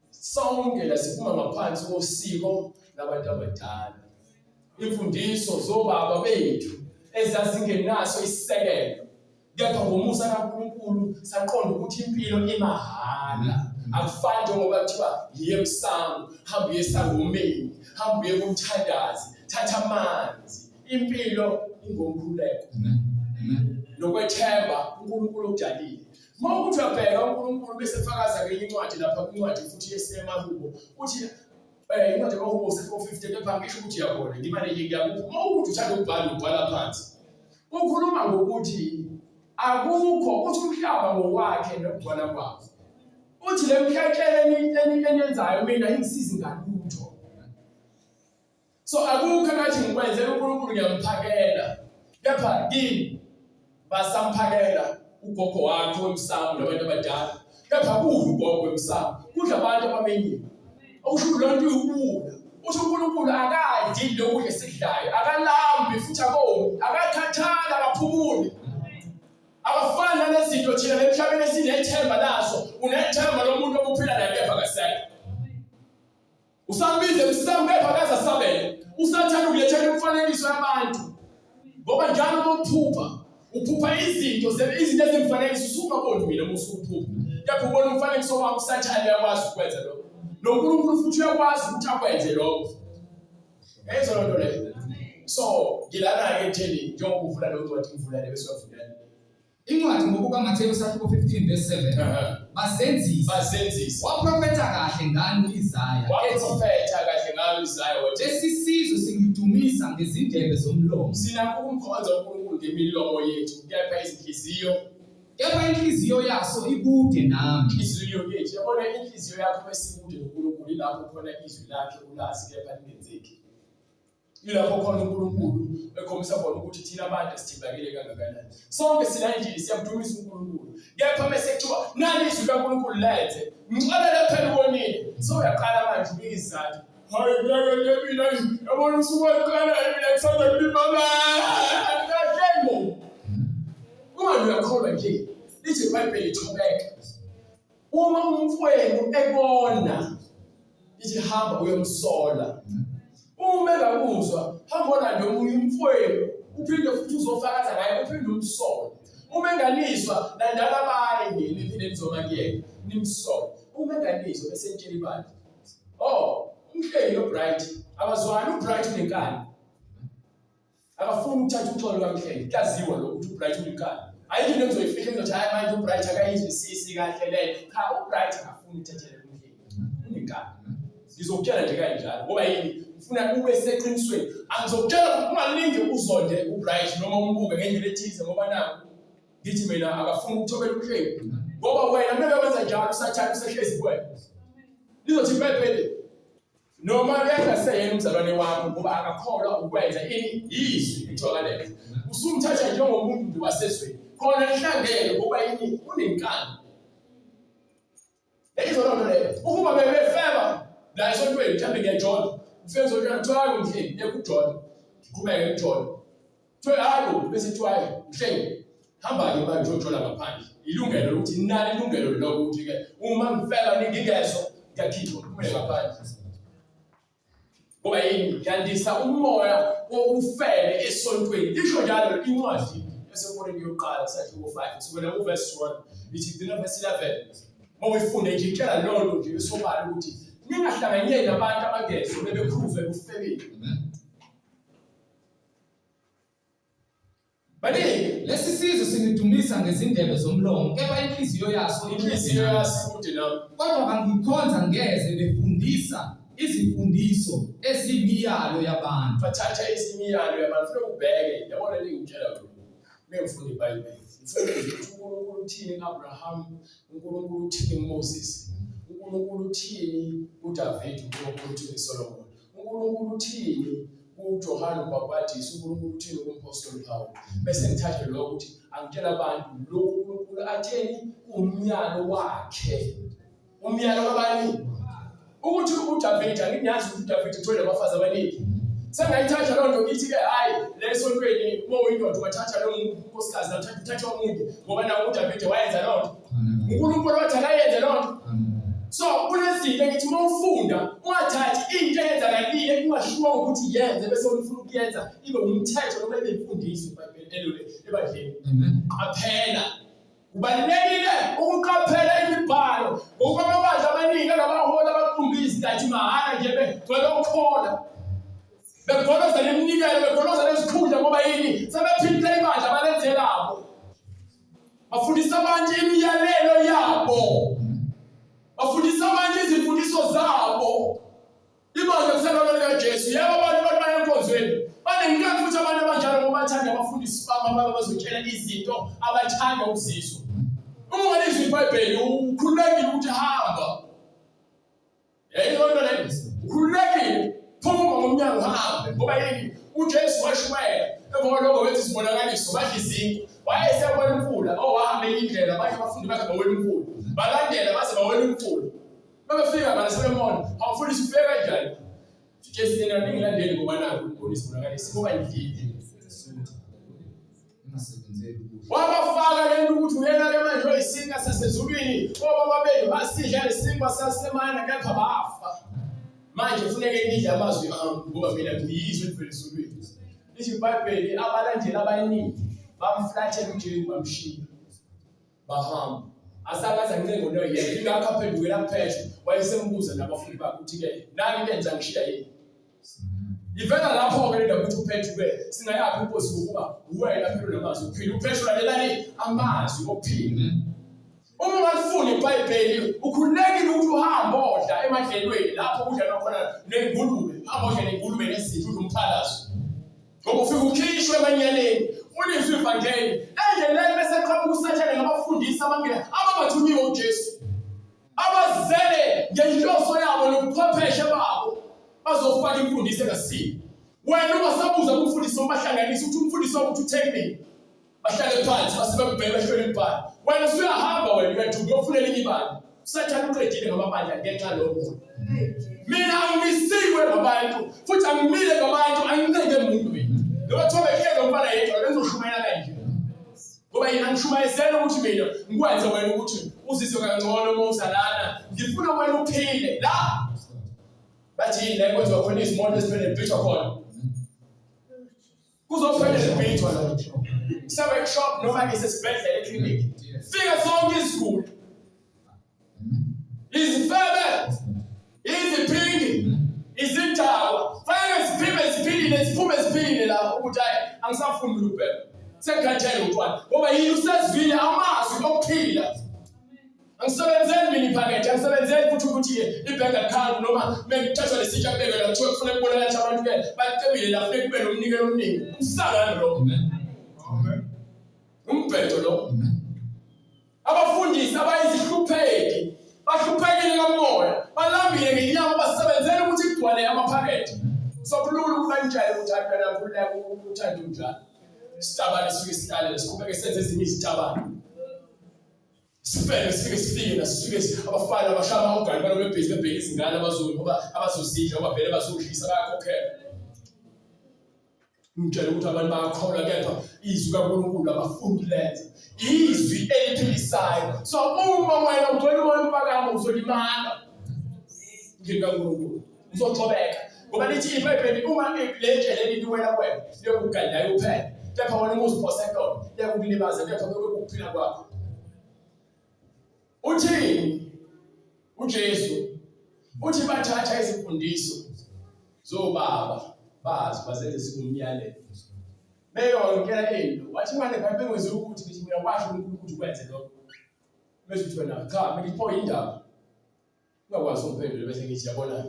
Sonke la siphuma ngaphansi kosiko labantu abadala. Imfundiso zobaba bethu ezazingenaso isisekelo. Kepha ngomusa kaNkulunkulu saqonda ukuthi impilo imahhala. Akufani njengoba kuthiwa yiye emsango, hamba uye esangomeni, hamba uye kumthandazi, thatha amanzi. Impilo ingomkhuleko. Nokwethemba uNkulunkulu okudalile. Uma uthi uyabheka uNkulunkulu bese fakaza ngenye incwadi lapha kwincwadi futhi yesemahubo uthi incwadi kaHubo 50 kepha ngisho ukuthi yabona ngibaleke ngiyakuphi. Uma uthi uthanda ukubhala phansi ukhuluma ngokuthi akukho uthi umhlaba ngokwakhe nokugcwala kwawo. Uthi le mhlakeni enyenzayo mina ingisizi ngalutho. So akukho ngathi ngikwenzela uNkulunkulu ngiyamphakela. Kepha kini basamphakela ugogo wakhe wemsamo nabantu abadala. Kepha kudla ugogo wemsamo kudla abantu abamenyiwe. Okusho lonke ukudla. Uthi uNkulunkulu akadli lokudla esidlayo, akalami akahambi futhi akomi akakhathali akaphumuli akafana nezinto thina emhlabeni esinethemba lazo unethemba lomuntu obuphila naye kepha akasekho usambize msambe kepha akazasabele usathanda ukulethela umfanekiso yabantu ngoba njalo uphupha izinto ezimfanekiso usungaboni mina musuphupha kepha ubona umfanekiso wakho usathanda uyakwazi ukwenza lokho noNkulunkulu futhi uyakwazi ukuthi akwenze lokho ezo lonto leyo so ngilana ke theli njengoba uvula lo ncwadi ngivula le bese uyavula incwadi ngokuka Matthew 15:7 bazenzisi waprofeta kahle ngani Isaya lesisizwe singidumisa ngezindebe zomlomo sinakho ukumkhonza uNkulunkulu ngemilomo yethu kepha inhliziyo yaso ikude nami inhliziyo yethu yabona inhliziyo yakho esikude noNkulunkulu lapho khona izwi lakhe ulazi kepha lingenzeki ilapho khona uNkulunkulu ekhombisa khona ukuthi thina abantu sithibakele kangakanani sonke sina injili siyamdumisa uNkulunkulu kepha bese kuthiwa nani izwi kaNkulunkulu lenze ngixolele phela ubonile so uyaqala manje ubika izathu hayi ngeke mina yabona usuku waqala mina kusanda kulibaba ngakhengo uma uyakholwa nje lithi iBhayibheli lithobeka uma umfowenu ebona lithi hamba uyomsola uma engakuzwa hambona nomunye umfowenu uphinde futhi uzofakaza ngaye uphinde umsole uma enganiswa landala abanye niphinde nizoma kuyena nimsole uma enganiswa bese ntshela ibandla umhleli noBright abazwani uBright unenkani akafuni ukuthatha uxolo kamhleli kuyaziwa lokho ukuthi uBright unenkani ayikho into engizoyifihla ngizothi hayi manje uBright akayizwisisi kahle le cha uBright akafuni ukuthathela umhleli unenkani ngizokutshela nje kanjalo ngoba yini ufuna ube seqinisweni angizokutshela ungalinge uzonde uBright noma umbuke ngendlela ethize ngoba naku ngithi mina akafuni ukuthobela umhleli ngoba wena meke wenza njalo usathanda usehlezi kuwena lizothi iBhayibheli noma engaseyena umzalwane wami ngoba akakholwa ukwenza izwi lithokalele usumthatha njengomuntu wasezweni khona lihlangene ngoba yini unenkani lezo lonto leyo ukuba bebefeba la esontweni mhlawumbe ngiyajona ufenza ukuthi kuthiwa umhleli ekujona qhubeke kujona kuthiwa hayi bese kuthiwa mhleli hamba ke manje ujona ngaphandle ilungelo lokuthi nani ilungelo lokuthi ke uma ngifela ningingezwa ngiyakhipha kumele ngaphandle ngoba yini yandisa umoya wokufele esontweni lisho njalo incwadi yaseKorinte yokuqala sathi 5 kusukela kuverse 1 lithi gcina verse 11 mawuyifunde nje itshela lonto nje esobala ukuthi ningahlanganyeli nabantu abangezwe bebekhuzwe kufeleni baningi lesisizwe singidumisa ngezindebe zomlomo kepha inhliziyo yaso ikude nami kodwa bangikhonza ngeze befundisa izifundiso ezimiyalo yabantu bathatha izimiyalo yabantu futhi ubheke yabona lengitshela lokho ngifunde iBhayibheli mfowethu uNkulunkulu uthini kuAbraham uNkulunkulu uthini kuMoses uNkulunkulu uthini kuDavid uNkulunkulu uthini kuSolomon uNkulunkulu uthini kuJohane uMbhapatisi uNkulunkulu uthini kuMpostoli Paul bese ngithatha lokho ukuthi angitshela abantu lokho uNkulunkulu atheni umyalo wakhe umyalo kabani ukuthi uDavid anginyazi ukuthi uDavid uthole abafazi abaningi sengayithatha loo nto ngithi ke hayi lesontweni mowuyindoda wathatha lo nkosikazi uthatha umuntu ngoba nawo uDavid wayenza loo nto uNkulunkulu wathi akayenze loo nto so kunezinto ngithi mawufunda ungathathi into eyenzakalile kungashiwo ukuthi yenze bese ufuna ukuyenza ibe umthetho noma ibe imfundiso eBhayibhelini ebadleni qaphela kubalulekile ukuqaphela imibhalo ngoba amabandla amaningi nabahola abaqumbi izindathi mahhala nje begcwele ukukhola begoloza neminikelo begoloza nezikhundla ngoba yini sebephindile ibandla abalenzelabo bafundisa abantu imiyalelo yabo bafundisa abantu izifundiso zabo ibandla kusenalo likaJesu yebo abantu baya enkonzweni banenkathi futhi abantu abanjalo ngoba bathanda abafundisi baba bazotshela izinto abathanda ukuzizwa uma ungalizwi iBhayibheli ukhululekile ukuthi hamba yayilonto leyo ukhululekile phuma ngomnyango uhambe ngoba yini uJesu washwela emva lokho wenza isibonakaliso badla izinto wayesebona imfula owahambe indlela abanye abafundi bakhe bawela imfula balandela base bawela imfula bebefika bala sebemona awufundisi ufika kanjani Just in a England, go on out, police, when I see what I did. Wabafaka lentuthu yena manje oyisinga sasezulwini obaba benu basidla lesimba sasemana kepha bafa manje kufuneka nidle amazwi ami ngoba mina ngiyizwe livele ezulwini lithi iBhayibheli abalandeli abaningi bamflathela uJesu bamshiya bahamba asakaza ncengo noyena ingakho aphendukela kuphesha wayesembuza nabafundi bakhe ukuthi ke nani kenza ngishiya yini ivela lapho ke ndaba ukuthi uPetru singayaphi inkosi ukuba uwena phela namazi uphila uPetru lalelani amazwi okuphila uma ungalifuni iBhayibheli ukhulekile ukuthi uhambe odla emadlelweni lapho kudla khona nengulube hambe odla nengulube nesithu umphalazo ngoba ufika ukhishwe emanyaleni ulizwe ivangeli endleleni bese qhamuka usathane ngabafundisi abangathunyiwe uJesu abazele ngenhloso yabo nobuchwepheshe babo bazofaka imfundiso engasini wena ungasabuza umfundisi omahlanganisa ukuthi umfundisi ukuthi uthekini bahlale phansi basebebheka ehlweni embhalo wena usuyahamba wena uyathu uyofunela imibani usathana uqedile ngamabandla ngenxa lokho mina angisiwe ngabantu futhi angimile ngabantu angincenge umuntu mina ngoba thobe kuyeke umfana yedwa benzoshumayela kanje ngoba yena ngishumayezela ukuthi mina ngikwenze wena ukuthi uzizwe kangcono uma usalana ngifuna wena uphile la bathi yini kwenziwa khona izimoto eziphelele ibhithwa khona kuzophelele ibhithwa la workshop noma ngisesibhedlela eclinic fika sonke iziguli izifebe iziphingi izidakwa fanele ziphume ziphilile la ukuthi hayi angisafuni ukubheka sekukhathele umntwana ngoba yini usezwile amazwi okuphila angisebenzeli mina iphakethe angisebenzeli futhi ukuthi i-bank account noma mengithathwa lesitsha kubekela kuthiwa kufanele kubonakala ukuthi abantu ke bacebile la kufanele kube nomnikelo omningi umsakani lo umbhedo lo abafundisi abayizihlupheki bahluphekile kamoya balambile ngenyama basebenzela ukuthi kugcwale amaphakethe sokulula ukuba njalo ukuthi abantwana kulela ukuthanda njalo sitabane sifike sihlale sikhubeke senze ezinye izitabane sifike nasifike abafana abashama ogani balo bebhizi bebheka izingane abazulu ngoba abazozidla ngoba vele bazodlisa bayakhokhela ngitshela ukuthi abantu bayakholwa kepha izwi kaNkulunkulu abafuni lenza izwi eliphilisayo so uma wena uthola umoya mpakamo uzolimala ngikaNkulunkulu uzoxobeka ngoba lithi iBhayibheli uma lejeleni liwela kwena liyokugandayo uphela kepha wena uziphosa enkolo liyakulimaza kepha kuphila kwakho uthini uJesu uthi bathatha izimfundiso zobaba bazi basenze sikumyalelo beyongena into wathi manje bengezwe ukuthi ngithi mina washo uNkulunkulu ukuthi kwenze lokho bese uthi wena cha ngipho indaba ungakwazi umphendule bese ngithi yabona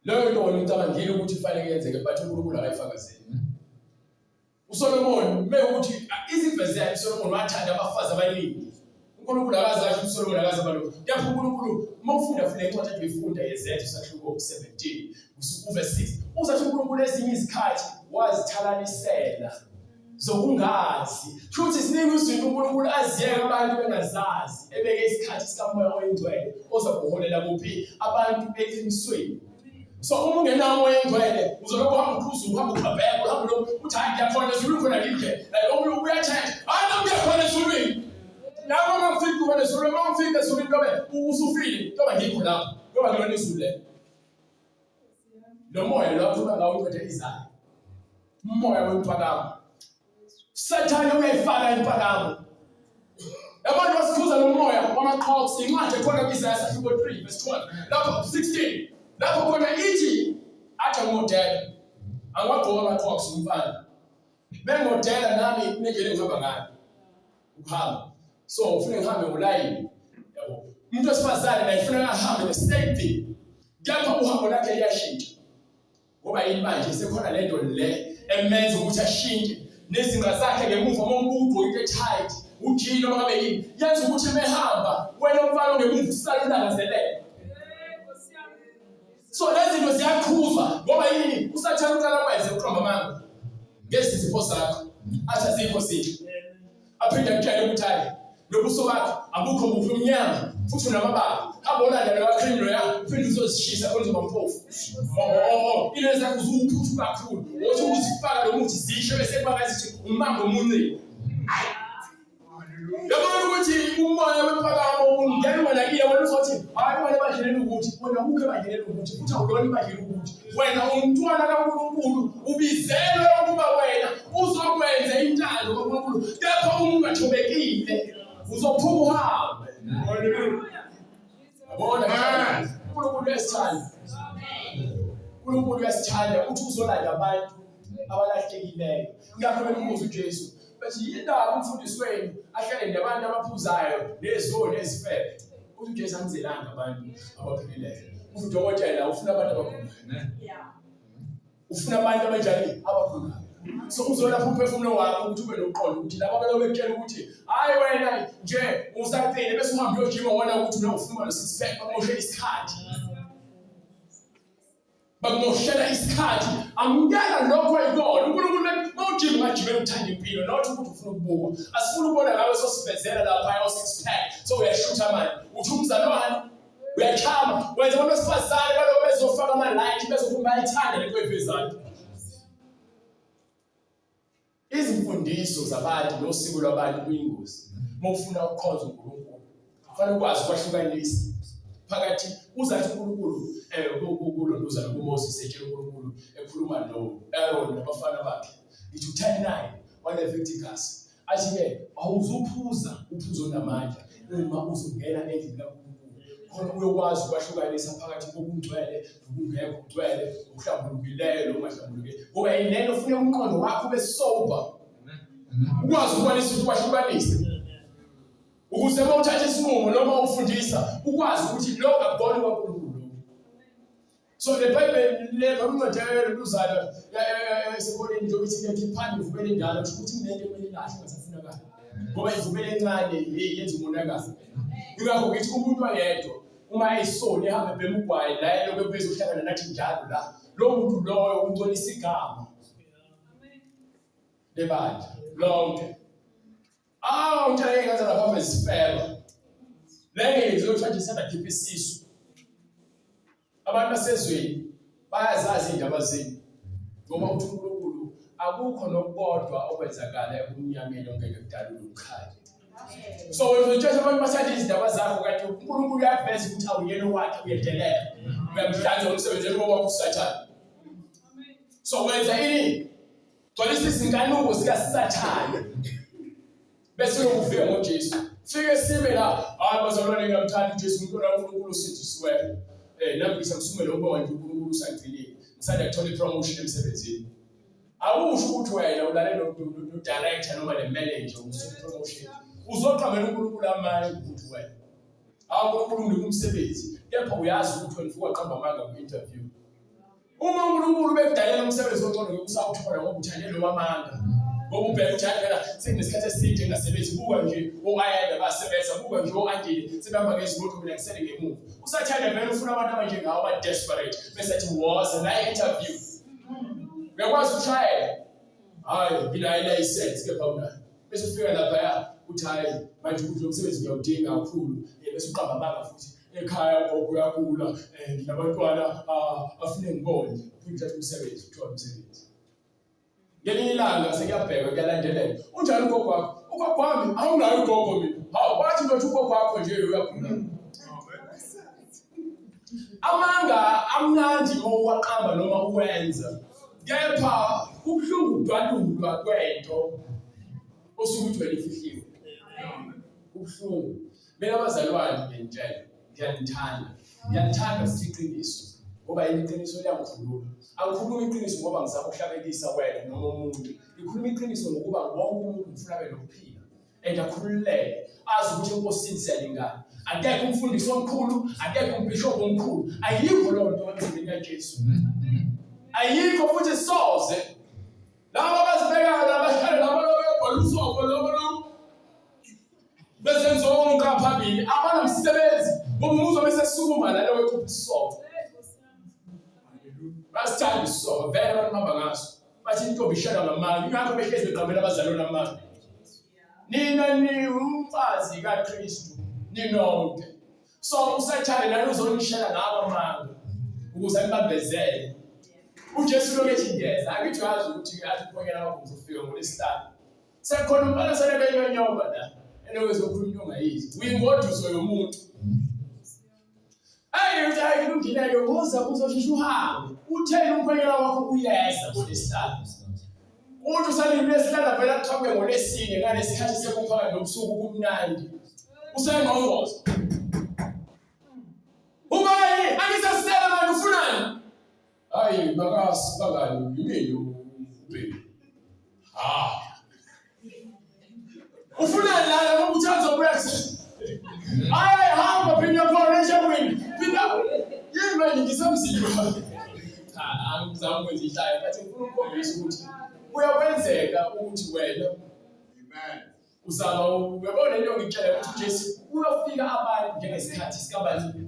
leyo nto wena ucabangile ukuthi ifanele yenzeke but uNkulunkulu akayifakazeli uSolomon mekuthi iziveze yakhe uSolomon wathanda abafazi abaningi uNkulunkulu akazazi uSolomon akazi abantu yapho uNkulunkulu mawufunda funa incwadi uyifunda yezethu sahluko 17 uverse 6 uzathi uNkulunkulu ezinye izikhathi wazithalalisela zokungazi futhi siningi izinto uNkulunkulu aziyeka abantu bengazazi ebeke isikhathi sikamoya oyingcwele ozakuholela kuphi abantu eqinisweni so uma ungenawo oyingcwele uzoloku uhamba ukhuza uhamba ukhabheka uhamba lo uthi hayi ngiyakhona ezulwini khona ngike la omunye uyathatha hayi ngiyakhona ezulwini lapho mangifika khona ezulwini mangifika ezulwini ngobe usufile ngoba ngikho lapho ngoba ngilona izulu le lo moya lo aphuma ngawo indoda izayo umoya wempakamo Sathane uyayifaka impakamo abantu basikhuza lo moya wamaqhoqs incwadi ekhona kwiSaya sahluko 3 verse 12 lapho 16 lapho khona ithi athi ngodela angwagqoka amaqhoqs umfana bengodela nami nendlela engihamba ngayo ukuhamba so ufuna ngihambe ngolayini yabo umuntu osifazane naye ufuna ahambe the same thing kepha uhambo lakhe liyashintsha ngoba yini manje sekhona lento le emenza ukuthi ashintshe nezinga zakhe ngemuva mombuqo into tight ujilo noma ngabe yini yenza ukuthi emehamba wena umfana ngemuva usalungazelele so lezi zinto ziyakhuzwa ngoba yini usathana uqala kwenze uqamba manga ngezizipho zakho athi azikho sithi aphinda kutshela ukuthi hayi nobuso bakho abukho bumnyama futhi unamabala abona la wakhenyo ya ufuna uzozishisa kwenza umphofu ile zakho uzuphuthu kakhulu wothi uzifaka lo muthi zisho bese kwakazithi umango munye yabona ukuthi umoya wephakamo ungena nakile wena uzothi hayi wena bajelela ukuthi wena ukhe bajelela ukuthi futhi awuloni bajelela ukuthi wena umntwana kaNkulunkulu ubizelwe ukuba wena uzokwenza intando kaNkulunkulu kepha umuntu athobekile uzophuma uhambe. Hallelujah. Yabona uNkulunkulu uyasithanda. uNkulunkulu uyasithanda uthi uzolanda abantu abalahlekileyo. Ngakho bembuza uJesu bathi yindaba umfundisi wenu ahlale nabantu abaphuzayo nezoni ezifebe. Uthi uJesu amzelanga abantu abaphilileyo. Uthi udokotela ufuna abantu abakhululeyo. Ufuna abantu abanjani abakhululeyo. So uzolapha umphefumulo wakho ukuthi ube noqondo ukuthi laba balobekutshela ukuthi hayi wena nje usaphele bese uhambe uyojima wona ukuthi ufuna lo-6 pack bakumoshela isikhathi. Bakumoshela isikhathi amukela lokho ayikona. uNkulunkulu mawujima ungajimela uthanda impilo not ukuthi ufuna ukubukwa. Asifuna ukubona ngawe sosibhezela lapha yo-6 pack so uyashutha manje uthi umzalwane uyachama wenza abantu besifazane balobo bezofaka ama-light bezokuba bayithanda lento evezayo. Izimfundiso zabantu nosiko lwabantu kuyingozi. Mawufuna ukukhonza uNkulunkulu kufanele ukwazi ukwahlukanisa phakathi uzathi uNkulunkulu kuloluza noMoses etshela uNkulunkulu ekhuluma no-Aaron nabafana bakhe ithi 10:9 waLeviticus athi-ke awuzuphuza uphuzo namandla uma uzongena endlini kaNkulunkulu khona uyokwazi ukwahlukanisa phakathi kokungcwele nokungekho ugcwele ukuhlambulukileyo nokungahlambulukile ngoba yilento ufuna umqondo wakho ube sober ukwazi ukwanisa ukwahlukanisa ukuze mawuthatha isinqumo noma ufundisa ukwazi ukuthi lo akubona kwaNkulunkulu. So the Bible lever uncedele luzala esikoleni nje ukuthi ngekhiphani uvumele indalo ukuthi kunento emele ilahle ngasafunakala ngoba ivumele encane yenza umonakalo. Ingakho ngithi umuntu ayedwa uma eyisoni ehambe bemugwaye la lokho bezohlangana nathi njalo la lo muntu loyo umtholisa igama lebandla lonke. Untshela engaza lapha bezifeba lenge izothatha isendakhipha isisu. Abantu basezweni bayazazi indaba zenu ngoba uthi uNkulunkulu akukho nokukodwa okwenzakala ebumnyameni ongeke kudalule ukukhanya. So when utshetha abantu basathi izindaba zakho kanti uNkulunkulu uyaveza ukuthi awuyena wakhe uyedelela uyamhlanza umsebenzini wakho uSathane. So wenza ini? Gcwalisa izinkanuko zikaSathane bese uyokufika ngoJesu. Fike sibe la hayi bazalwane ngamthanda uJesu uNkulunkulu kaNkulunkulu usithisiwe. Nami ngisamsumele ukuba nje uNkulunkulu usangcilile. Ngisanda kuthola ipromotion emsebenzini. Awusho ukuthi wena ulale no director noma le manager usuku promotion. Uzoqhamela uNkulunkulu amandla ukuthi wena uNkulunkulu ndikumsebenzi kepha uyazi ukuthi wena ufuka qamba amanga ku-interview. Uma uNkulunkulu bekudalela umsebenzi ongcono ngokusawuthola ngoba uthandele wamanga ngoba ubheka uthanda sekunesikhathi eside ngasebenzi buka nje oayenda basebenza buka nje oandile sebehamba ngezimoto mina ngisele ngemuva. Usathanda vele ufuna abantu abanje ngawo ba desperate bese athi woza na interview. Uyakwazi ushayela hayi ngila license kepha unayo bese ufika lapha uthi hayi manje ukuthi umsebenzi ngiyawudinga kakhulu bese uqamba amanga futhi ekhaya gogo yakula nginabantwana afune ngibone ukuthatha umsebenzi uthola umsebenzi. Ngelinye ilanga sekuyabheka kuyalandelela unjani ugogo wakho? Ugogo wami awunayo ugogo mina. Hawu wathi nje ugogo wakho nje uyagula. Amanga amnandi owaqamba noma uwenza kepha kubuhlungu ukudalulwa kwento osukuthi wena ifihliwe. Kubuhlungu. Mina abazalwane ngentshela ngiyanithanda futhi iqiniso ngoba iqiniso liyangikhulula. Angikhulumi iqiniso ngoba ngizama ukuhlabelisa wena noma umuntu. Ngikhuluma iqiniso ngokuba wonke umuntu ufuna abe nokuphila and akhululeke azi ukuthi enkosini siyalingana. Akekho umfundisi omkhulu, akekho umbishop omkhulu. Ayikho loo nto emzimbeni kaJesu. Ayikho futhi soze. Laba abazibekayo labahlala labo bebholusofo labo besenzo onke phambili abanamsebenzi ngoba umuzwa bese sukuma la leyo kubusofa. Basithanda isofa vele abantu bahamba ngaso. Bathi intombi ishada ngamanga ingakho behlezi beqambela abazalwane amanga. nina ni umfazi kaKristu ninonke. So usathane naye uzonishela ngaba manga ukuze ngibambezele. uJesu lo kethi ngeza akithi wazi ukuthi athi kuphokela abakho ufike ngolesihlanu. Sekhona umfana senebenyonyoba la enowezokhuluma into ongayizi. Uyingoduso yomuntu. Hayi kulungileke ngoza kuzoshisa uhambe. Uthele umphekela wakho uyeza ngolesihlanu. Uthi usalile esihlala vela kuthakwe ngolesine ngalesikhathi sekuphaka nobusuku kumnandi. Usengqongoza. Ubayi angisasela manje ufunani? Hayi bakasi bakani yimini ubheki. Ufunani la ngoba uthanzo breaks. Hayi hamba phinda foundation wini. Phinda yini ngisamziko. Angizama ukwenza ihlaya but ngifuna ukukhombisa ukuthi kuyakwenzeka ukuthi wena amen uzama uyabona into ngitshela ukuthi uJesu uyofika abantu njengesikhathi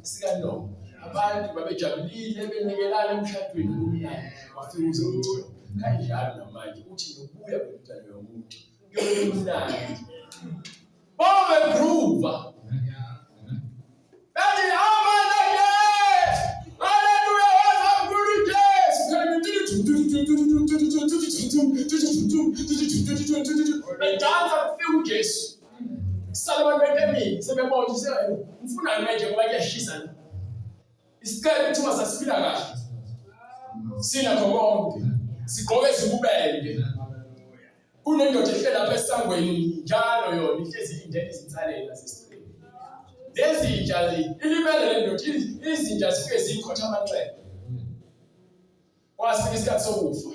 sikaNoah. Abantu babejabulile benikelana emshadweni kumnandi wafika uzomthula kanjalo namanje uthi nokuya kwempilo yomuntu kuyomnandi babe groove bathi amanda yes haleluya wazamkhulu Jesu bedansa kufika uJesu salama betemini sebebona ufuna manje ngoba kuyashisa isikhathi kuthi masasifila kahle sina konke sigqoke zibubende kunendoda ehlela lapha esangweni njalo yona ihlezi indeni izinsalela zesiqhele lezinja ilimele lendoda izinja zifike zikhotha amanxeba wasifika isikhathi sokufa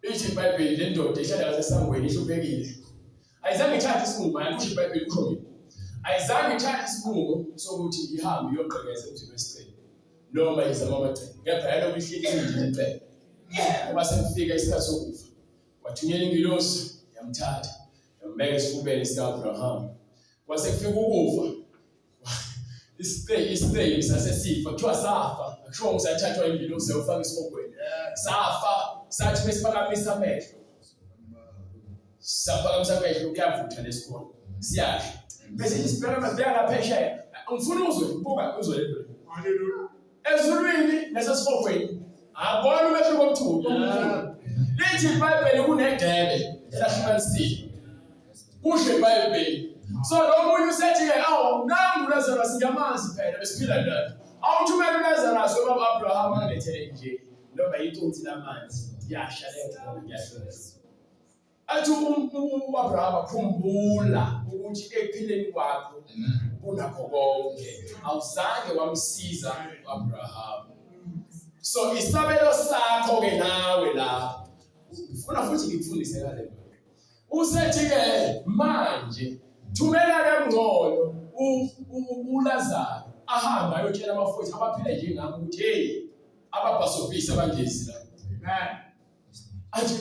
ithi iBhayibheli lendoda ehlela lapha esangweni ihluphekile ayizange ithathe isinqumo akusho iBhayibheli kukhona ayizange ithathe isinqumo sokuthi ihambe iyoqhekeza emthini wesiqhele noma izama amagceke kepha yaloku ihlelile impela ngoba sekufika isikhathi sokufa wathunyela ingilosi yamthatha yambeka esifubeni sikaAbraham kwase kufika ukufa isitay sasesifa kuthiwa safa akusho ngisathathwa ingilosi yofaka isifubeni safa sathi besiphakamisa amehlo saphakamisa amehlo kuyavutha lesikole siyasha bese isibheka mabheka ngaphesheya ngifuna uzwe uzwe lento haleluya ezulwini nasesifobweni abona umehlo komthungo lithi iBhayibheli kunedebe elahlukanisile kusho iBhayibheli so nomunye usethi ke nangu Lazarus ngiyamazi phela besiphila naye awuthumela uLazarus ngoba Abraham angethele nje noma itunzi lamanzi yasha lento ngiyashisa athi uAbraham akhumbula ukuthi ephileni kwakho kunakho konke awuzange wamsiza uAbraham so isabelo sakho ke nawe la ufuna futhi ngikufundise ngale usethi ke manje thumela kangcono uLazarus ahamba ayotshela abafowethu abaphila njengami ukuthi hey ababhasobhisi abangezi la amen athi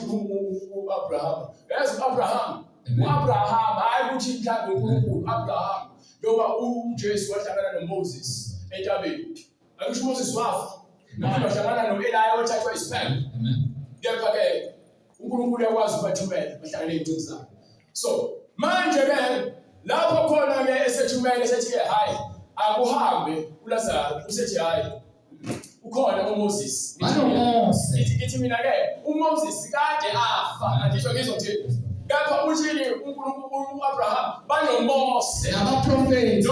uAbraham yazi uAbraham hayi ukuthi mhlawumbe uNkulunkulu Abraham ngoba uJesu wahlangana noMoses entabeni akusho uMoses wafa wahlangana noEliya wathathwa isiphelelo kepha ke uNkulunkulu yakwazi ukubathumela bahlangane izinto zakhe so manje ke lapho khona ke esethumela esethi ke hayi akuhambe uLazarus usethi hayi ukhona uMoses ithi mina ke uMoses kade afa andisho ngizothi kepha uthini uNkulunkulu uAbraham banoMose nabaprofeti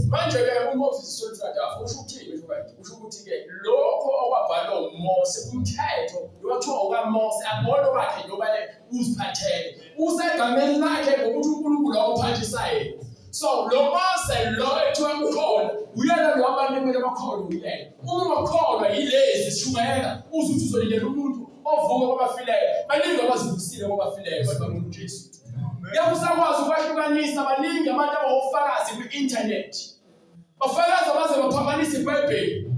manje ke uMoses sokuthi afa usho ukuthini usho ukuthi ke lokho okwabhalwa uMose umthetho lokho okaMose akubona wakhe ngoba uziphathele usegameni lakhe ngokuthi uNkulunkulu awuphathisayo so lo Mose lo ethiwa ukhona uyena lo abantu kumele bakholwe uyena uma bakholwa yilezi sishumela uzuthi uzolindela umuntu ovuka kwabafileyo baningi abazivusile kwabafileyo bamuntu uJesu yakusakwazi ukwahlukanisa baningi abantu abawufakazi ku-internet bafakazi abaze baphambanisa iBhayibheli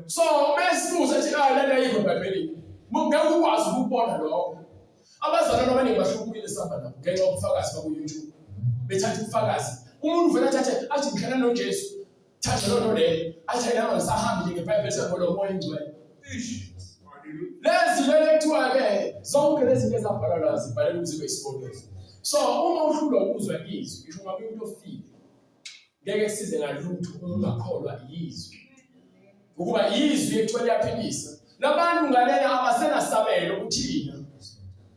so besibuza ethi lana yikho eBhayibhelini ngeke ukwazi ukubona lokho abazalwane abaningi bahlukile sihamba nabo ngenxa yobufakazi baku-YouTube bethatha ubufakazi umuntu vele athathe athi ngihlala noJesu thatha loo nto leyo athi nami ngisahambe nje ngeBhayibheli sekholwa umoya ingcwele haleluya lezi vele kuthiwa-ke zonke lezi zinto ezabhalwa zibhalelwe ukuze zibe isibonelo. So uma uhlulwa ukuzwa izwi, ngisho ngabe umuntu ofile ngeke size ngalutho uma ungakholwa izwi, ukuba izwi ekuthiwa liyaphilisa. Nabantu ngalena abasenasabelo kuthina,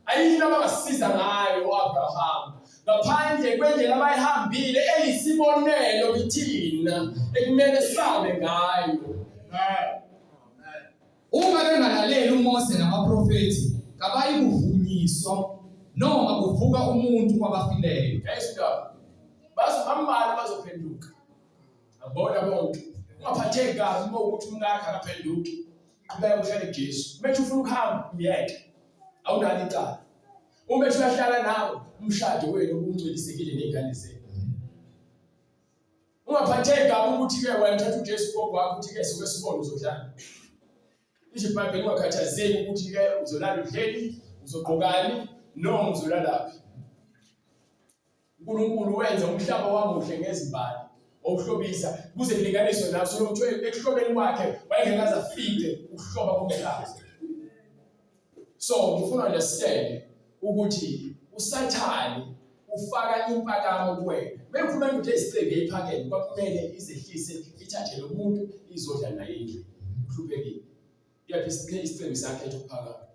ayikho into abangasiza ngayo u-Abraham ngaphandle kwendlela abayihambile eyisibonelo kithina ekumele sabe ngayo. Uma bengalaleli uMose namaprofethi kabayi kuvunyiswa noma kuvuka umuntu kwabafileyo. Bazobambala bazophenduka. Abona bonke. Ungaphatheki kabi uma ukuthi umngakho akaphenduki. Qhubeka uhlale kuJesu. Uma ufuna ukuhamba umyeke. Awunalo icala. Uma uyahlala nawe umshado wenu ungcwelisekile nezingane zenu. Ungaphatheki kabi ukuthi ke wena uthatha uJesu ngokwakho ukuthi ke sikwesibona uzohlala. Isho iBhayibheli ungakhathazeki ukuthi ke uzolala udleni, uzogqokani, noma uzolalaphi. uNkulunkulu wenza umhlaba wamuhle ngezimbali okuhlobisa kuze kulinganiswe naso lo mthwe ekuhlobeni kwakhe wayengekaza afike ukuhloba komhlaba. So ngifuna understand ukuthi uSathane ufaka impakamo kuwena. Bekhuluma ukuthi isicebe ephakeme kwakumele izehlise ithathe lo muntu izodla naye endlini. Uhlupekile. Yaphi isicebe sakhe ezophakama.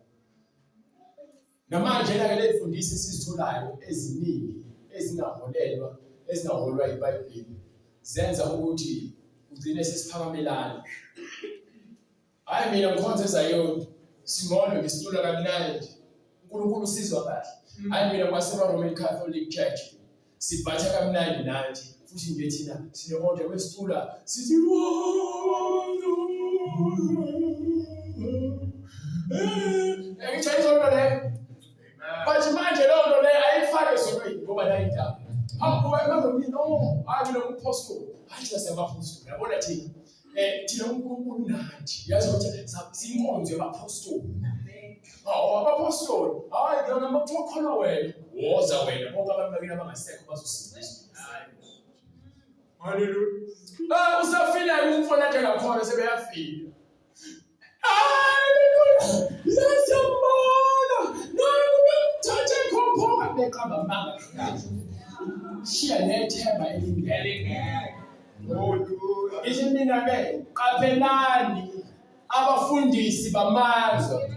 Namanje ke lezifundisi sizitholayo eziningi ezingaholwa iBhayibheli zenza ukuthi ugcine sesiphakamelayo. Hayi mina ngikhonza eZayoni singolwe ngesitulo kamnandi. uNkulunkulu usizwa kahle. Hayi mina kwaSema Roman Catholic Church sibatha kamnandi nathi futhi nje thina sineorder kwesitula sithi ngitshayisa lo le. But manje lo nto le ayifake sonweni ngoba la indaba. No, hayi lo apostle. Hayi siyabapostoli. Yabona thina. Thina uNkulunkulu nathi. Yazi ukuthi sinkonzo yabapostoli. Abapostoli. Hayi ke noma kuthiwa wena, woza wena bonke abantu bakini abangasekho bazosindiswa. Hallelujah. Usafila umfona nje ngakhona sebeyafika. Beqamba manga shiya nethemba elingeke. Isho mina ke qaphelani abafundisi bamazwe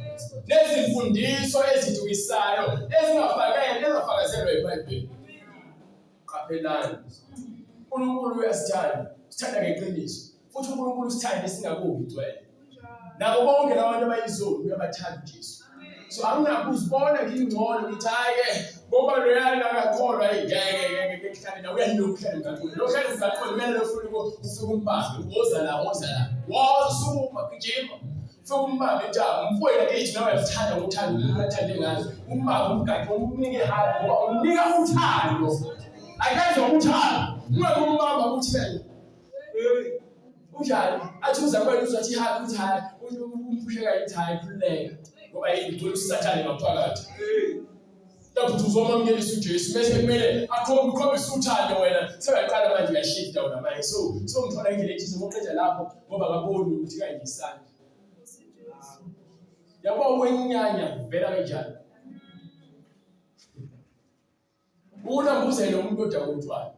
nezimfundiso ezithukisayo ezingafakazelwa eBhayibhelini. Qaphelani. uNkulunkulu uyasithanda, sithanda ngeqiniso. Futhi uNkulunkulu usithanda esingakubi igcwele. Nabo bonke labantu abayizolo uyabathanda uJesu. So angakuzibona ngingcono ngithi hayi ngoba lo yana akakholwa ngeke kuhlale nawe uyanokuhlala ngakho. Lo hlale ngakho kumele ufune ufike umbambe woza la. Wasuma kujima. Ufike umbambe njalo umfowethu ethi nawe uyathanda ukuthanda umathande ngazo. Umbambe umgaqo umnike hayi ngoba umnika uthando. Akazwa uthando. Ungakumbamba ukuthi wena unjani athi uza kwena uzathi hayi uthi hayi umphusheka ithi hayi khululeka ngoba yini uSathane ngaphakathi. Lapho uzomamngelisa uJesu bese kumele akhombise uthando wena sebaqala manje uyashifta wena manje so ngithola indlela ethi uzoqeda lapho ngoba akaboni ukuthi kayisana. Yabo wenyanya vela kanjani unambuze lo muntu odakutshwana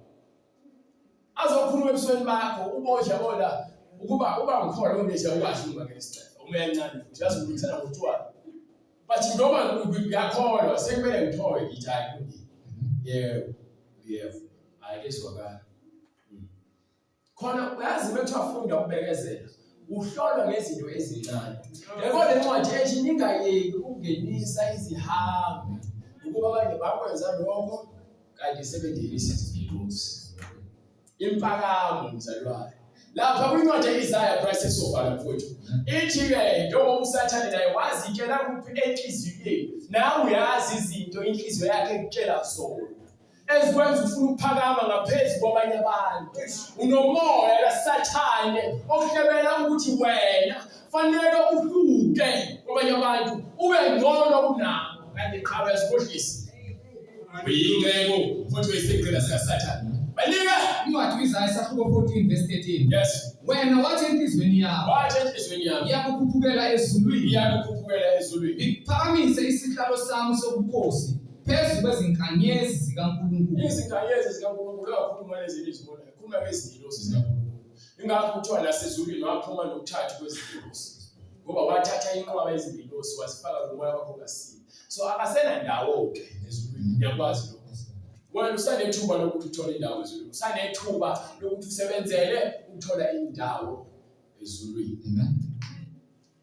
azokhuluma ebusweni bakho ubodla bona uba ngikholwa ubese ukwazi ukungakesicela umeyancane futhi yazungulisa ngotshwana. But ngoba ngiyakholwa sekumele ngithowe ngithi hayi kulungile. Yebo ayike siwakala khona uyazi bekuthiwa funda ukubekezela uhlolwa ngezinto ezincane. Yebo le ncwadi ethi ningayeki ukungenisa izihambi ukuba abanye bakwenza lokho kanti sebengenisa izingozi. Impakamo mzalwane lapha kwincwadi yeIsaya Christ esofana mfowethu ithi ke njengoba uSathane naye wazitshela kuphi enhliziyweni nawe uyazi izinto inhliziyo yakhe ekutshela zona ezikwenza ufuna ukuphakama ngaphezulu kwabanye abantu. Unomoya kaSathane okuhlebela ukuthi wena fanele uhluke kwabanye abantu ube ngcono kunabo kanti qhawe yasikhohlisa. Uyingcebo futhi uyisiqela sikaSathane. Balika. Incwadi Isaya isahluko 14 verse 13. Yes. Wena wathi enhlizweni yakho, Wathi enhlizweni yami, ngiyakukhuphukela ezulwini, ngiyakukhuphukela ezulwini. ngikuphakamise isihlalo sami sobukhosi phezu kwezinkanyezi zikaNkulunkulu. Izinkanyezi zikaNkulunkulu kakhuluma lezi izibona, khuluma ngezingilosi zikaNkulunkulu. Ingakho kuthiwa nasezulwini waphuma nokuthathu kwezingilosi. Ngoba wathatha inqwaba yezingilosi wazifaka kumoya wakho kasini. So akasena ndawo ke ezulwini, uyakwazi lokho. Wena usanethuba lokuthi uthole indawo ezulwini. Usanethuba lokuthi usebenzele ukuthola indawo ezulwini. Amen.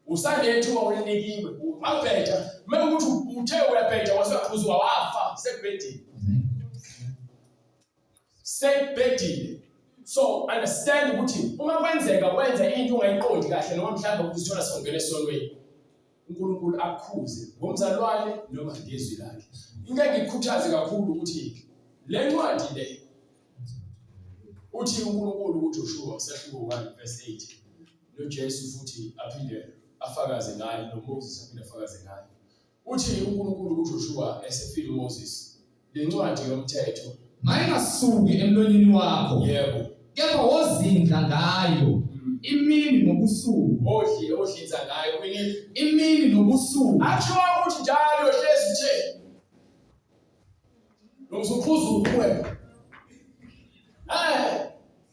Usanethuba ulinikiwe. Mawubheda, mekuthi uthe uyabheda wasaqhuzwa wafa sekubhedile. Sekubhedile. So understand ukuthi uma kwenzeka wenza into ungayiqondi kahle noma mhlawumbe uzithola songena esonweni, uNkulunkulu akukhuze ngomzalwane noma ngezwi lakhe. Into engikukhuthaze kakhulu ukuthi le ncwadi le uthi uNkulunkulu kuJoshua sahluko 1 verse 8 noJesu futhi aphinde afakaze ngayo noMoses aphinde afakaze ngayo. Uthi uNkulunkulu kuJoshua esefile uMoses, le ncwadi yomthetho mayingasuki emlonyeni wakho, yebo, kepha wozindla ngayo imini nobusuku, ohlinza ngayo kwini imini nobusuku. akusho ukuthi njalo hlezi uthe nomsukhuzu kuwe.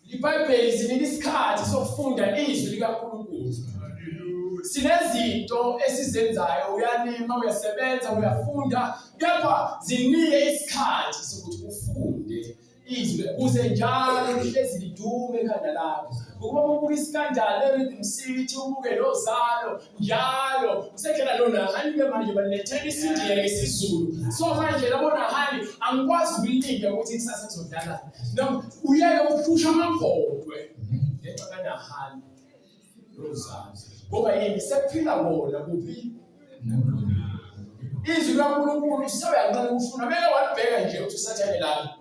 IBhayibheli sinika isikhathi sokufunda izwi likaNkulunkulu. Sinezinto esizenzayo, uyalima, uyasebenza, uyafunda, kepha zinike isikhathi sokuthi ufunde izwi ukuze njalo lihlezi lidume ekhanda lakho. Ukuba ubuka iskandalo eRhythm City, ubuke lozalo njalo usekhela lona hani ke manje balethela iCD ngesizulu. So manje labona hani angikwazi ukulinda ukuthi kusasa kuzodlala. No, uyeke ukuphusha amabhodwe ngenxa kana hani lozalo. Ngoba yini sekuphila bona kuphi? Izwi likaNkulunkulu useyancane ukufuna beke walibheka nje ukuthi usathane lapha.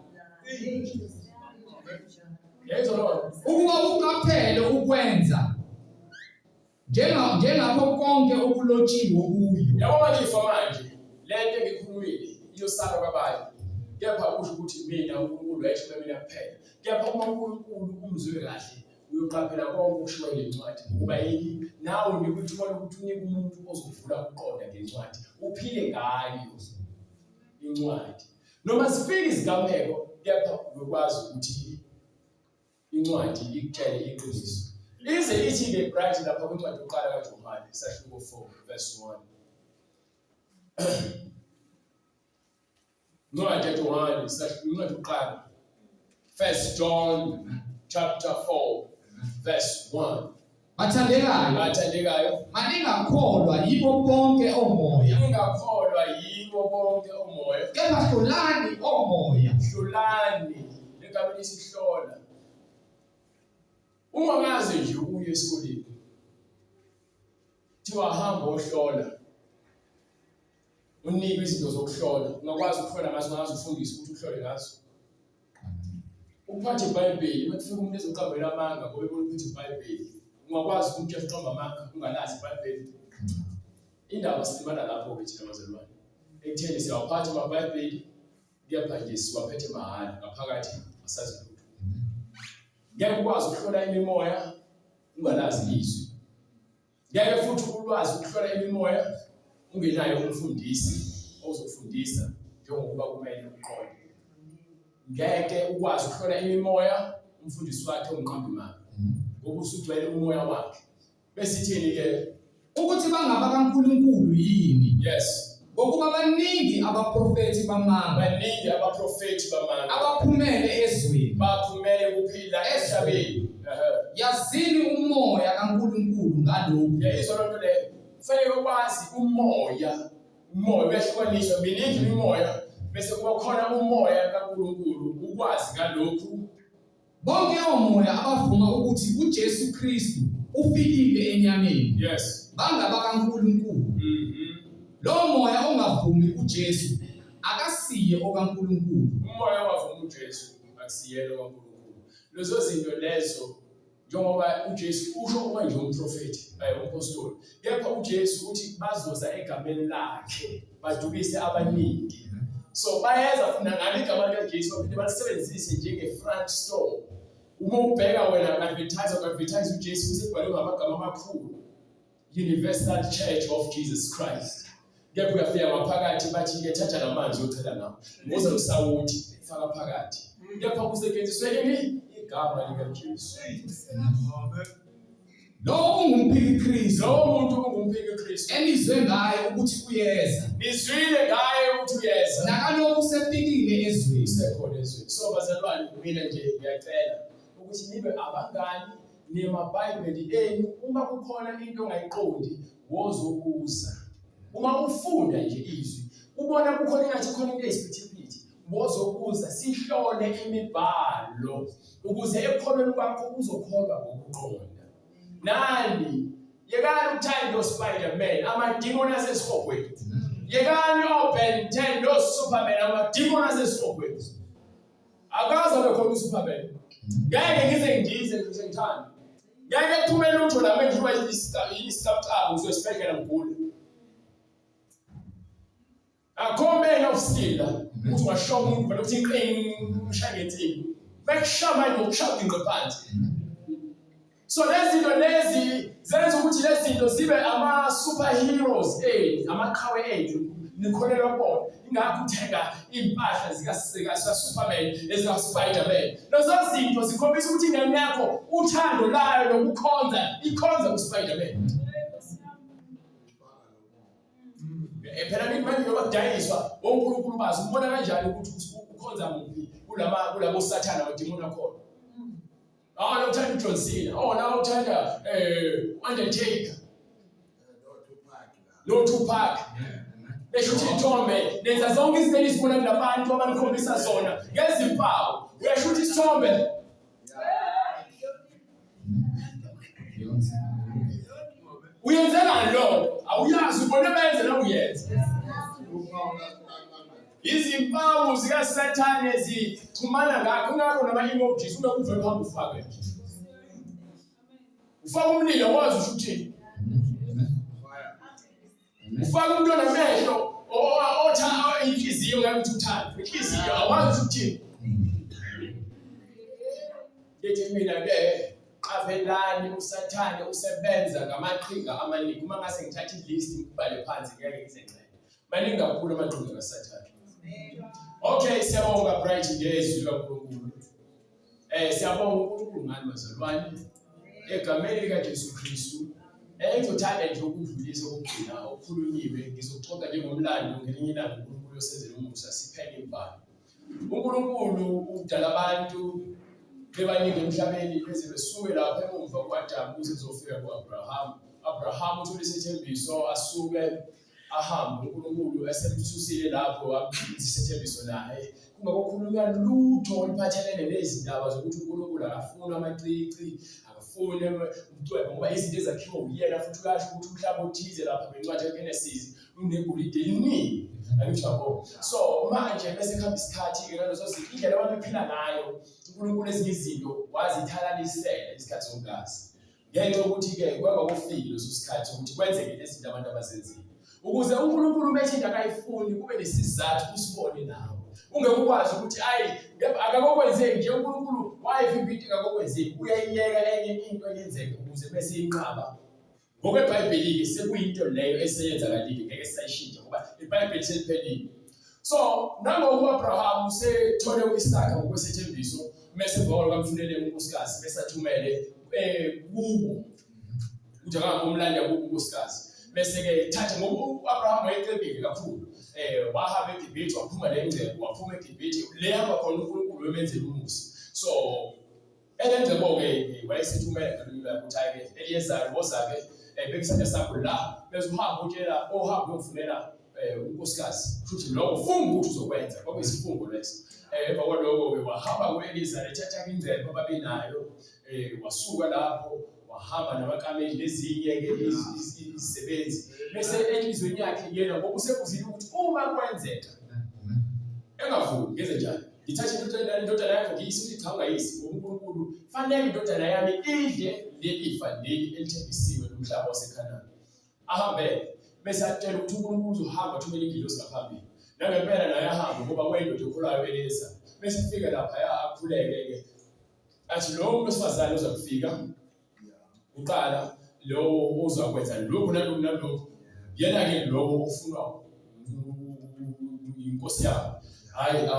Ukuba uqaphele ukwenza njengapho konke okulotshiwe kuyo. Yabona ifa manje lento engikhulumile iyosala kwabayo. Kepha kusho ukuthi mina uNkulunkulu ayishilo mina kuphela. Kepha uma uNkulunkulu umzwe kahle uyoqaphela konke okushiwo ngencwadi. Kuba yini nawe nikuthola ukuthi unike umuntu ozovula ukuqonda ngencwadi, uphile ngayo incwadi. Noma sifike izigameko, kepha ukwazi ukuthi incwadi ikutshele iqiniso. Lize lithi ke bright lapha kwincwadi yokuqala kaJohane isahluko 4 verse 1. Ncwadi kaJohane isahluko yokuqala, 1 John chapter 4 verse 1. Bathandekayo, maningakholwa yibo bonke omoya. Ningakholwa yibo bonke omoya. Kepha hlolani omoya. Hlolani, lekabini sihlola. Uma ngaze nje uye esikoleni, thiwa hamba ohlola. Unikwe izinto zokuhlola, ungakwazi ukuhlola ngazo, ungazi ufundise ukuthi uhlole ngazo. Uphathe iBhayibheli, bekufika umuntu ezoqambela amanga ngoba ebona ukuthi iBhayibheli. Ungakwazi ukuthi uqamba amanga ungalazi iBhayibheli. Indaba silimana lapho ke thina bazalwane. Ekutheni siyawaphatha amaBhayibheli, kepha nje siwaphethe mahhala ngaphakathi asazi lutho. Ngeke ukwazi ukuhlola imimoya ungalazi izwi. Ngeke futhi ukwazi ukuhlola imimoya ungenayo umfundisi ozofundisa njengokuba kumele uqonde. Ngeke ukwazi ukuhlola imimoya umfundisi wakhe onqambimanga. Ngoba usujwayele umoya wakhe. Besithini ke ukuthi bangaba kaNkulunkulu yini? Yes. Ngokuba baningi abaprofeti bamanga, baningi abaprofeti bamanga abaphumele ezweni, baphumele kuphila eshabeni. Yazini umoya kaNkulunkulu ngalokho. Yayizwa lonto leyo. Kufanele ukwazi umoya uyahlukaniswa, miningi imimoya bese kuba khona umoya kaNkulunkulu, ukwazi ngalokhu. Bonke omoya abavuma ukuthi uJesu Kristu ufikile enyameni. Yes. Bangaba kaNkulunkulu. Lo moya ongavumi uJesu akasiye okaNkulunkulu. Umoya ongavumi uJesu akusiyelo kaNkulunkulu. Lezo zinto lezo njengoba uJesu usho ukuba nje umprofeti, umpostoli. Kepha uJesu uthi bazoza egameni lakhe badukise abaningi. So bayeza funa ngale igama likaJesu baphinde balisebenzise njenge-front store. Uma ubheka wena advertise uJesu usebhalwe ngamagama amakhulu. Universal Church of Jesus Christ. Kepha uyafika ngaphakathi bathi ke thatha lamanzi uyocela nawo. Ngoze usawuthi faka phakathi. Kepha kusetshenziswe ini igama likaJesu. Lo ungumphiki Kristu, Lo muntu ungumphiki Kristu. enizwe ngaye ukuthi uyeza. Nizwile ngaye ukuthi uyeza. Nakalokhu sefikile ezweni. Usekhona ezweni. So bazalwane mina nje ngiyacela ukuthi nibe abangani nemaBhayibheli enu uma kukhona into ongayiqondi wozobuza. Uma ufunda nje izwi ubona kukhona engathi khona into eyisiphithiphithi wozobuza sihlole imibhalo ukuze ekholweni kwakho uzokholwa ngokuqonda. Nani yekani uthando Spider-Man amadimoni asesihogweni. Yekani open 10 lo Superman amadimoni asesihogweni. Akaza bekhona uSuperman. Ngeke ngize ngize ngithanda. Ngeke kuphumele utho nami ngiba isicapcabo uzosibhekela ngigule. Akhombe ofsila uthi washo umuntu bale uthi qing umshaya ngetsini. Bekushama ngokushaya ingqephansi. So lezi zenza ukuthi lezi zinto zibe ama-superheroes amaqhawe ethu nikholelwa kubona. Ingakho uthenga iy'mpahla zika-Superman ezika-Spider-Man. Lezo zinto zikhombisa ukuthi ingane yakho uthando layo lokukhonza ikhonza ku-Spider-Man. Phela nithi manje njengoba kudayiswa onkulunkulu bazi ubona kanjani ukuthi ukhonza muphi kulabo sathana amadimoni akhona. Now uthanda uJohn Cena. Now uthanda Undertaker. No Tupac. Besho ukuthi ithombe lenza zonke izinto ezifuna kulabantu abanikhombisa zona ngezimpawu. Uyasho ukuthi isithombe. Uyenzela lo. Awuyazi ubone benze la uyenza. Izimpawu zikaSathane zixhumana ngakho ngakho nama-emojis uma kuvele phambi ufake. Ufaka umlilo wazi usho ukuthini. Ufaka umuntu onamehlo otha inhliziyo ngathi uthanda. Inhliziyo awazi ukuthini. Yethi mina ke qaphelani uSathane usebenza ngamaqhinga amaningi. Uma ngase ngithatha ilist ngibhale phansi ngeke ngizenqele. Maningi kakhulu amaqhinga kaSathane. Okay, siyabonga Bright ngezwi likaNkulunkulu. Siyabonga uNkulunkulu ngani bazalwane. Egameni likaJesu Kristu. Ngizothanda nje ukudlulisa ukugcina okukhulunyiwe ngizoxoxa njengomlando ngelinye ilanga uNkulunkulu yosenzela umusa siphele imbali. uNkulunkulu udala abantu bebaningi emhlabeni beze besuke lapha emumva kuAdamu kuze kuzofika kuAbraham. Abraham uthole isethembiso asuke ahambe uNkulunkulu esemthusile lapho isethembiso naye kungakukhulunywa lutho oliphathelene nezindaba zokuthi uNkulunkulu akafuna amacici akafuna umntwana ngoba izinto ezakhiwa uyena futhi kasho ukuthi umhlaba othize lapha bencwadi yeGenesis unegolide eliningi ayijabo. So manje bese kuhamba isikhathi ke ngalezo zinto indlela abantu bephila ngayo uNkulunkulu ezinye izinto wazithalalisela isikhathi sonkazi ngenxa yokuthi ke kwaba kufike leso sikhathi ukuthi kwenzeke lezi zinto abantu abazenzile ukuze uNkulunkulu methi into akayifuni kube nesizathu usibone nawe ungekwazi ukuthi akakokwenzeki nje uNkulunkulu wayivimba into akakokwenzeki uyayiyeka enye into eyenzeke ukuze bese inqaba ngokweBhayibheli sekuyinto leyo eseyenzakalile ngeke sayishintsha ngoba iBhayibheli seliphelile. So nangoku Abraham sethole uIsaka ngokwesethembiso mase volo kamfunele unkosikazi bese athumele kubo ukuthi akamlanda kubo unkosikazi bese ke thatha ngoba Abraham wayecebile kakhulu wahamba eGibhithe waphuma lengcebo waphuma eGibhithe leyo khona uNkulunkulu wemenzela umusa. So elengcebo ke wayesethumele ngalula ukuthi ayike Eliyezari wozake bekisanda sakho la bezuhamba utshela ohamba uyofunela unkosikazi futhi lokho funga ukuthi uzokwenza ngoba isifungo leso emva kwaloko ke wahamba kuEliyezari ethatha ingcebo ababenayo wasuka lapho wahamba namakameli lezinye ke izisebenzi bese enhlizweni yakhe yena ngoba usekuzile ukuthi uma kwenzeka engavumi ngenze njani ngithathe indodana yakho ngiyisuthi cha ungayisi uNkulunkulu fanele indodana yami idle lelifa leli elithembisiwe nomhlaba waseKhanani ahambe bese atshela ukuthi uNkulunkulu uzohamba athumele ingilosi ngaphambili nangempela naye ahambe ngoba kuyindoda ekhulayo elisa bese kufika lapha akhuleke-ke athi lo muntu wesifazane uzakufika uqala lo uzakwenza lokhu nalokhu nalokhu yena-ke lo ufunwa inkosi yakho hhayi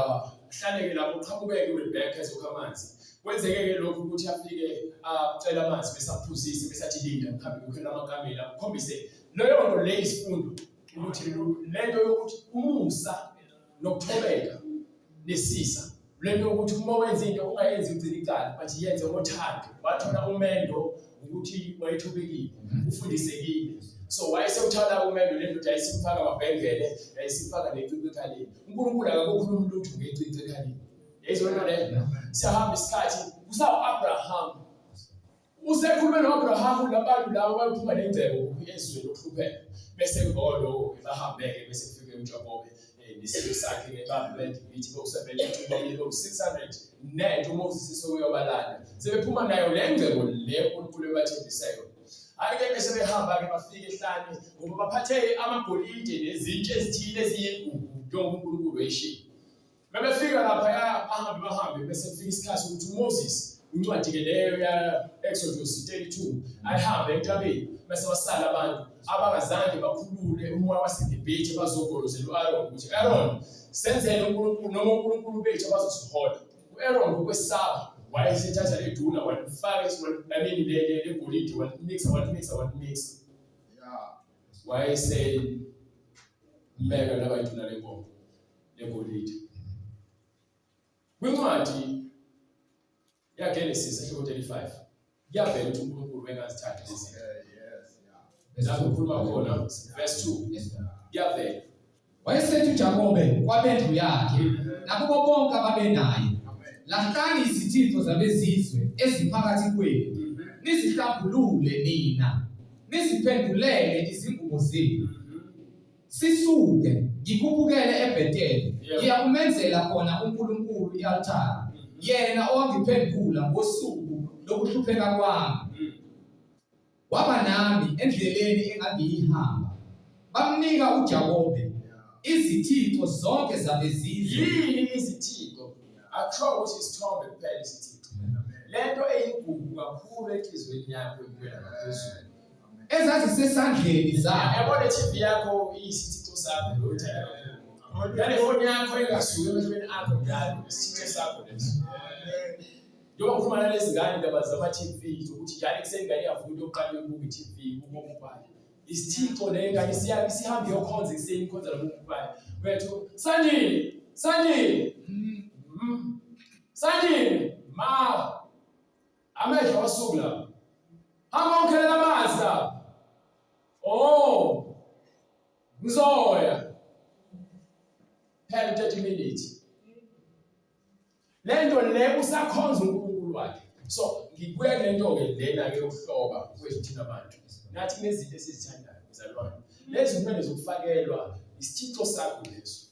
hlaleke lapho uqhamukeke uRebecca ezokha amanzi kwenzeke-ke lokhu ukuthi afike acela amanzi bese aphuzise bese athi linda mkhambe kukhela amakamela akukhombise leyo nto le isifundo ukuthi lento yokuthi umusa nokuthobeka nesisa lento yokuthi uma wenza into ungayenzi ugcina icala but yenze ngothando wathola umendo ukuthi wayethobekile ufundisekile so wayesewuthala umendo lento ayisimfaka amabhengele ayisimfaka necici ekhaleni uNkulunkulu akakhuluma lutho ngecici ekhaleni yayizona le siyahamba isikhathi usa-Abraham usekhulume no-Abraham labantu labo bayophuma nengcebo ezweni lokuhlupheka bese ngolo bahambeke bese kufike uJakobe nesizwe sakhe ngebabelenti bithi bo-72 bo-600 nento uMoses sokuyobalanda sebephuma nayo le ngcebo le uNkulunkulu ebathembisayo hhayi-ke bese behamba-ke bafike ehlane ngoba baphathe amagolide nezintshe ezithile eziyigugu njengoba uNkulunkulu wayishiye bebefika laphaya bahambe bese kufika isikhathi ukuthi uMoses incwadi-ke leyo ya-Exodus 32 ayihambe entabeni bese basala abantu abangazange bakhulule umoya wasedebhethi bazogolozela u-Aaron ukuthi Aaron senzele uNkulunkulu noma uNkulunkulu bethu abazosihola u-Aaron ngokwesaba wayesethatha le duna walifaka esimamini le golide walimixa wayesemeka laba iduna lenkomo legolide kwincwadi yaGenesis ehlobo 35 kuyavela ukuthi uNkulunkulu wayengazithatha lezi lapho ukhuluma khona verse 2 kuyavela wayesethi uJakobe kwabendlu yakhe nakubo bonke ababenaye lahlani izithixo zabezizwe eziphakathi kwenu nizihlambulule nina niziphendulele izingubo zenu sisuke ngikubukele eBhetheli ngiyakumenzela khona uNkulunkulu i-altare yena owangiphendula ngosuku lokuhlupheka kwami waba nami endleleni engangiyihamba bamnika uJakobe izithixo zonke zabezizwe yini izithixo akusho ukuthi isithombe kuphela isithixo lento eyigugu kakhulu enhlizweni yakho ikwela ngaphezulu ezazisesandleni zabo yabona TV yakho iyisithixo sakho lo uthanda kakhulu yale phone yakho engasuki emehlweni akho njalo isithixo sakho leso njengoba kukhuluma nalezi ngane indaba zama-TV zokuthi njalo ekuseni ingane iyavuka yokuqala yokubuka i-TV kumokubayo isithixo le ngane isihambe yokhonza ekuseni ikhonza nomokubayo wethu Sandile ma amehlo wasuku lapha hamba ukhelela amanzi lapha ngizoya phela 30 minutes lento le usakhonza uNkulunkulu wakhe so ngibuye kule nto-ke lena-ke yokuhloba kwethu thina abantu nathi nezinto esizithandayo mzalwane lezi zinto zokufakelwa isithixo sakho leso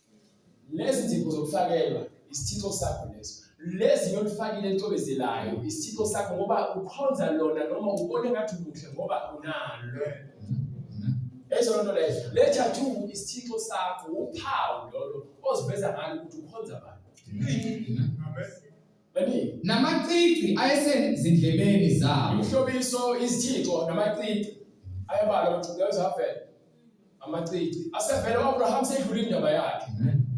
lezi zinto zokufakelwa isithixo sakho leso lezi yolifakile entobezelayo isithixo sakho ngoba ukhonza lona noma ubone ngathi umuhle ngoba unalo ezo nto lezo le tattoo isithixo sakho uphawu lolo oziveza ngalo ukuthi ukhonza abantu bani namacici ayesezindlebeni zabo ihlobiso izithixo namacici ayabala amacici ayozavela amacici asevela uAbraham sedlula indaba yakhe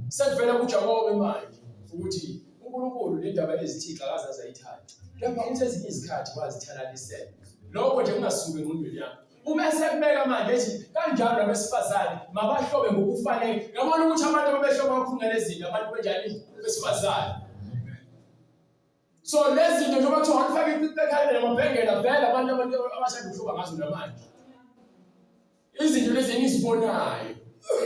sekuvela kuJakobe manje ukuthi uNkulunkulu le ndaba lezithixo akazazi ayithatha lapha uthi ezinye izikhathi wazithalalisela lokho nje kungasuki engqondweni yakho uma sekubeka manje ethi kanjalo nabesifazane mabahlobe ngokufanele yabona ukuthi abantu ababehloba kakhulu ngalezinto abantu benjani besifazane so lezi zinto njengoba kuthiwa ufake ikhalenda namabhengela vele abantu abashada ukuhloba ngazo namanje izinto lezi engizibonayo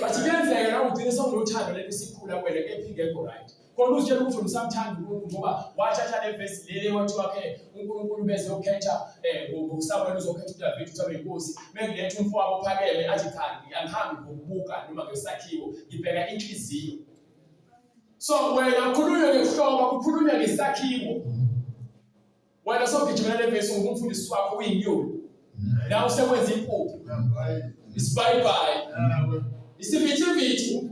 bathi kuyenzeka na ugcine sewunothando lento sikhula kwele kephi ngekho right khona uzitshela ukuthi umsamthanda uNkulunkulu ngoba wathatha le verse le wathiwa-ke uNkulunkulu beze yokhetha ngokusamuel uzokhetha uDavid ukuthi abe yinkosi bekuletha umfowabo ophakeme athi cha angihambi ngokubuka noma ngesakhiwo ngibheka inhliziyo so wena ukhulunywa ngekuhloba ukhulunywa ngesakhiwo wena sogijimela le verse ngumfundisi wakho uyinyoni la usekwenza impuphu isibayibayi Isivithi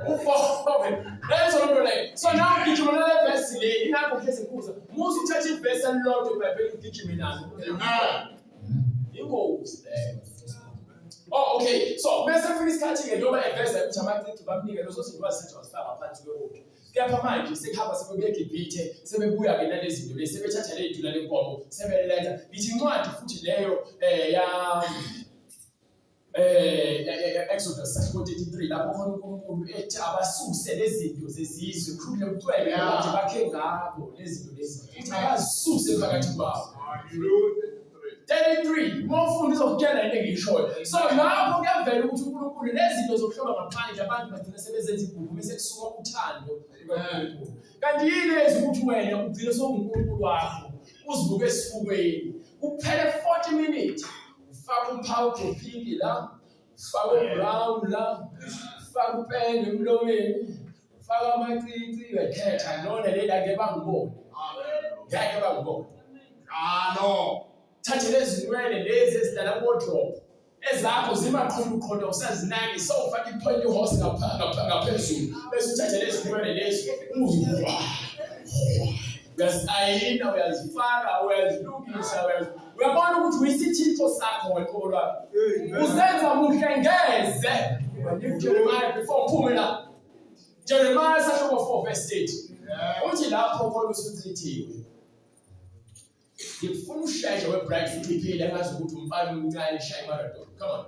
ufobe. Lenzo lonto leyo. So now ugijima nale verse le inakho pheze kuza. Musu uthatha iverse elilodwa eBhayibhelini ugijima nalo. Ingozi leyo. Oh, okay. So, bese fika isikhathi ke noma eveza ukuthi amacici bamnike lezo zinto bazisetshenziswa sifaka phansi kweroad. Kepha manje sekuhamba sebebuya eGibhithe, sebebuya ke nalezi zinto lezi sebethatha le dula lenkomo, sebeletha. Ithi incwadi futhi leyo ya Exodus 33 lapho khona uNkulunkulu ethi abasuse lezi zinto zezizwe khulule umntwele ukuthi bakhe ngabo lezi zinto lezi. Abasuse phakathi kwabo. 33 mofundisa ukutshela into engishoyo. So lapho kuyavela ukuthi uNkulunkulu lezinto zokuhloba ngaphandle abantu bagcina sebezenza ibhuku bese kusuka uthando likaNkulunkulu. Kanti yilezi ukuthi wena ugcina sokuNkulunkulu wakho uzibuke esifubeni. Kuphele 40 minutes ufaka umphawu pink la, ufaka brown la, ufaka upende emlomeni, ufaka amacici wekhetha lona le ngeke bangibone. Ngeke bangibone. No. Thathe lezi nwele lezi ezidala wardrobe ezakho zimaqhuluqhondo usazinaki so ufaka ipoint horse ngaphezulu bese uthathe lezi nwele lezi uzwa uyazayina uyazifaka uyazilungisa uyabona ukuthi uyisithixo sakho weqobo lwakho uzenza muhle ngeze Jeremiah before uphume la Jeremiah chapter 4 verse 8 uthi lapho khona usuthethiwe ngifuna ushayisha webright futhi iphile angazi ukuthi umfana omncane shaya marathon. Come on.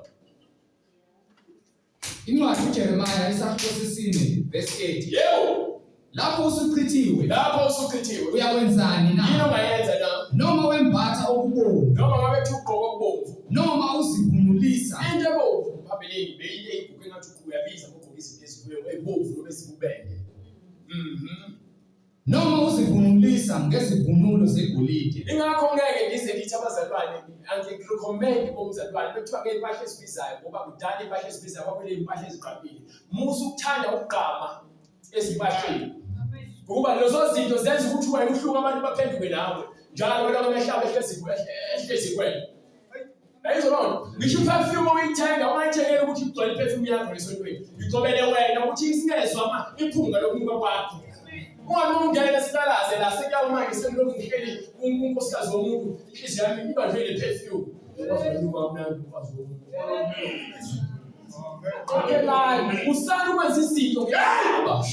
Incwadi uJeremiah isahluko sesine verse 8. Yebo. Lapho usuchithiwe uyakwenzani na? Yini ongayenza na? Noma wembatha okubomvu, noma ngabe ugqoka okubomvu, noma uzivunulisa into ebomvu phambili beyile ibhuku engathi uyabiza ngogqoka izinto ezibuye ebomvu noma esibubende. Noma uzivunulisa ngezivunulo zegolide. Ingakho ngeke ngize ngithi abazalwane angirecommend bomzalwane bekuthiwa ke impahla ezibizayo ngoba kudala impahla ezibizayo kwakwele impahla eziqapile. Musa ukuthanda ukugqama ezimpahleni. Ngoba lezo zinto zenza ukuthi wena uhluka abantu baphenduke nawe. Njalo wena amehlaba ehlezi kwena. Ayizona. Ngisho perfume oyithenga ungayithengela ukuthi igcwele perfume yakho lesontweni. Igcobele wena ukuthi isingezwa iphunga lokunuka kwakho. Uma ungena sikalaze la sekuyawumanje sekulokhu ngihleli unkosikazi womuntu inhliziyo yami iba nje le perfume. Ngoba mnandi umfazi womuntu. Okay la usana ukwenza izinto ngehaba.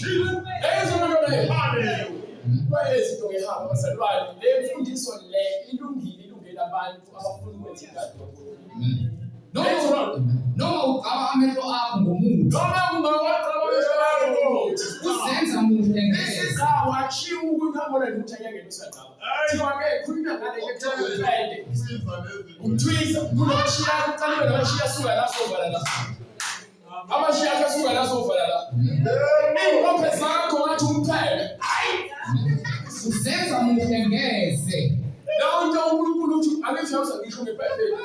Ayizona nto leyo. Hallelujah. Bayezinto ngehaba bazalwane le mfundiso le ilungile abantu abafuna ukwenza izinto. Noma ugaba amehlo akho ngomuthi. Uzenza muhle ngeze. Washiya ukuthi ambona ukuthi angeke usaqaba. Thiwa ke khuluma ngale into yokuphende. Uthwisa kunoshiya uqalwe noshiya suka la sovala la. Amashiya asuka la sovala la. Ingophe zakho ngathi umphele. Uzenza muhle ngeze. Lawo nto uNkulunkulu uthi angisho ngisho ngeBhayibheli.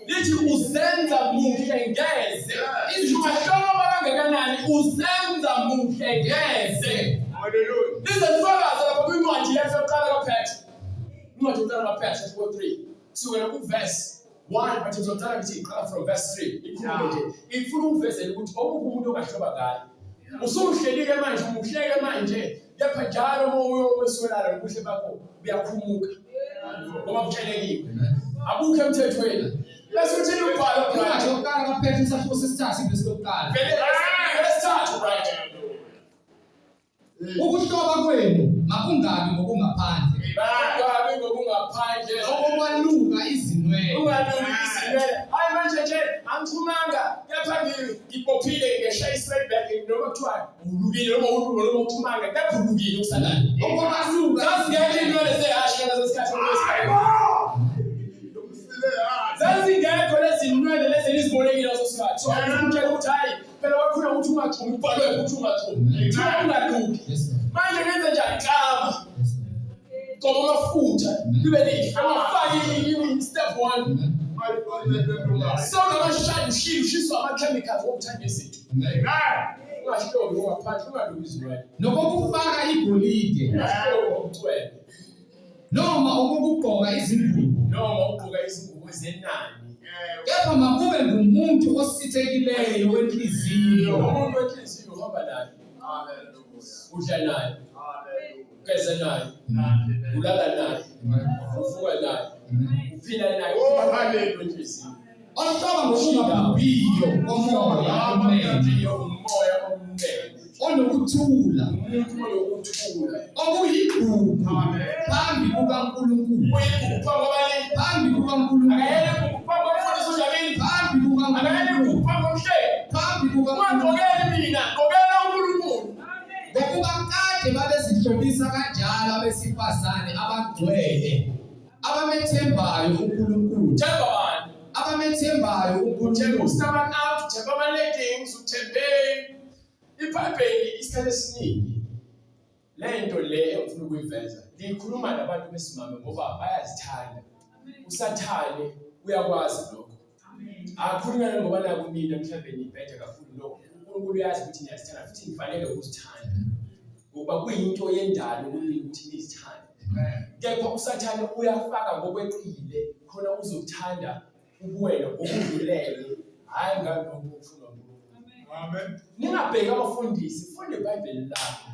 Lithi uzenza muhle ngeze. Izihlobo kangakanani uzenza muhle ngeze. Hallelujah. Lizofakaza lapho kwincwadi yaseqala kaPetru. Incwadi yokuqala kaPetru chapter 3. Kusukela kuverse 1 but izothatha ukuthi iqala from verse 3. Ikhulume nje. Ifuna ukuvezela ukuthi okuphi umuntu ongahloba ngayo. Usuhlelike manje umuhleke manje. Kepha njalo moyo wesolala nobuhle bakho buyakhumuka. Ngoba butshelekile. Abukho emthethweni. Bese uthini ubhala Incwadi yokuqala kaPetru isahluko sesithathu verse lokuqala. Let's start right. Ukuhloba kwenu makungabi ngokungaphandle. Bangabi ngokungaphandle. Okwaluka izinwele. Ungaluki izinwele. Hayi manje nje angithumanga kepha ngibophile ngeshaya straight back noma kuthiwa ulukile noma uthumanga kepha ulukile usalani. Okwaluka zazingeke inwele zehashe lesikhathi zazingekho lezi zinwele lezi nizibonekile leso sikhathi. So angitshela ukuthi hayi phela wakhula ukuthi ungaxhumi ubhalwe ukuthi ungaxhumi. Ungaluki. Manje ngenze njani kama? Ngoba amafutha libe lihle. Amafaki step 1. So ngamashaya ushiswa ama-chemicals wokuthanda izinto. Ungahlobi ungaphandle ungaluki izinwele. Nokokufaka igolide. Ungahlobi ngokucwele. Noma ukugqoka izingubo. Noma ugqoka izingubo zenani. Kepha makube ngumuntu osithekileyo wenhliziyo. Umuntu wenhliziyo uhamba naye. Udla naye. Ugeza naye. Ulala naye. Uvuka naye. Uphila naye. Haleluya wenhliziyo. Ohlala ngokungaphiyo komoya omnene. Onokuthula. Okuyigugu phambi kukaNkulunkulu. Phambi kukaNkulunkulu. Phambi kukaNkulunkulu. Phambi kukaNkulunkulu. Ngokuba kade babezihlobisa kanjalo abesifazane abagcwele abamethembayo uNkulunkulu. Abamethembayo uNkulunkulu. iBhayibheli isikhathi esiningi lento le engifuna ukuyiveza likhuluma nabantu besimame ngoba bayazithanda. Usathane uyakwazi lokho. Akukhulunyana ngoba naku mina mhlawumbe nibhede kakhulu lokho. uNkulunkulu uyazi ukuthi niyazithanda futhi nifanele ukuzithanda. Ngoba kuyinto yendalo ukuthi nizithande. Kepha usathane uyafaka ngokweqile khona uzokuthanda ubuwena ngokudlulele hayi ngabe ukufuna. Amen. Ningabheka abafundisi, funda iBhayibheli lakho.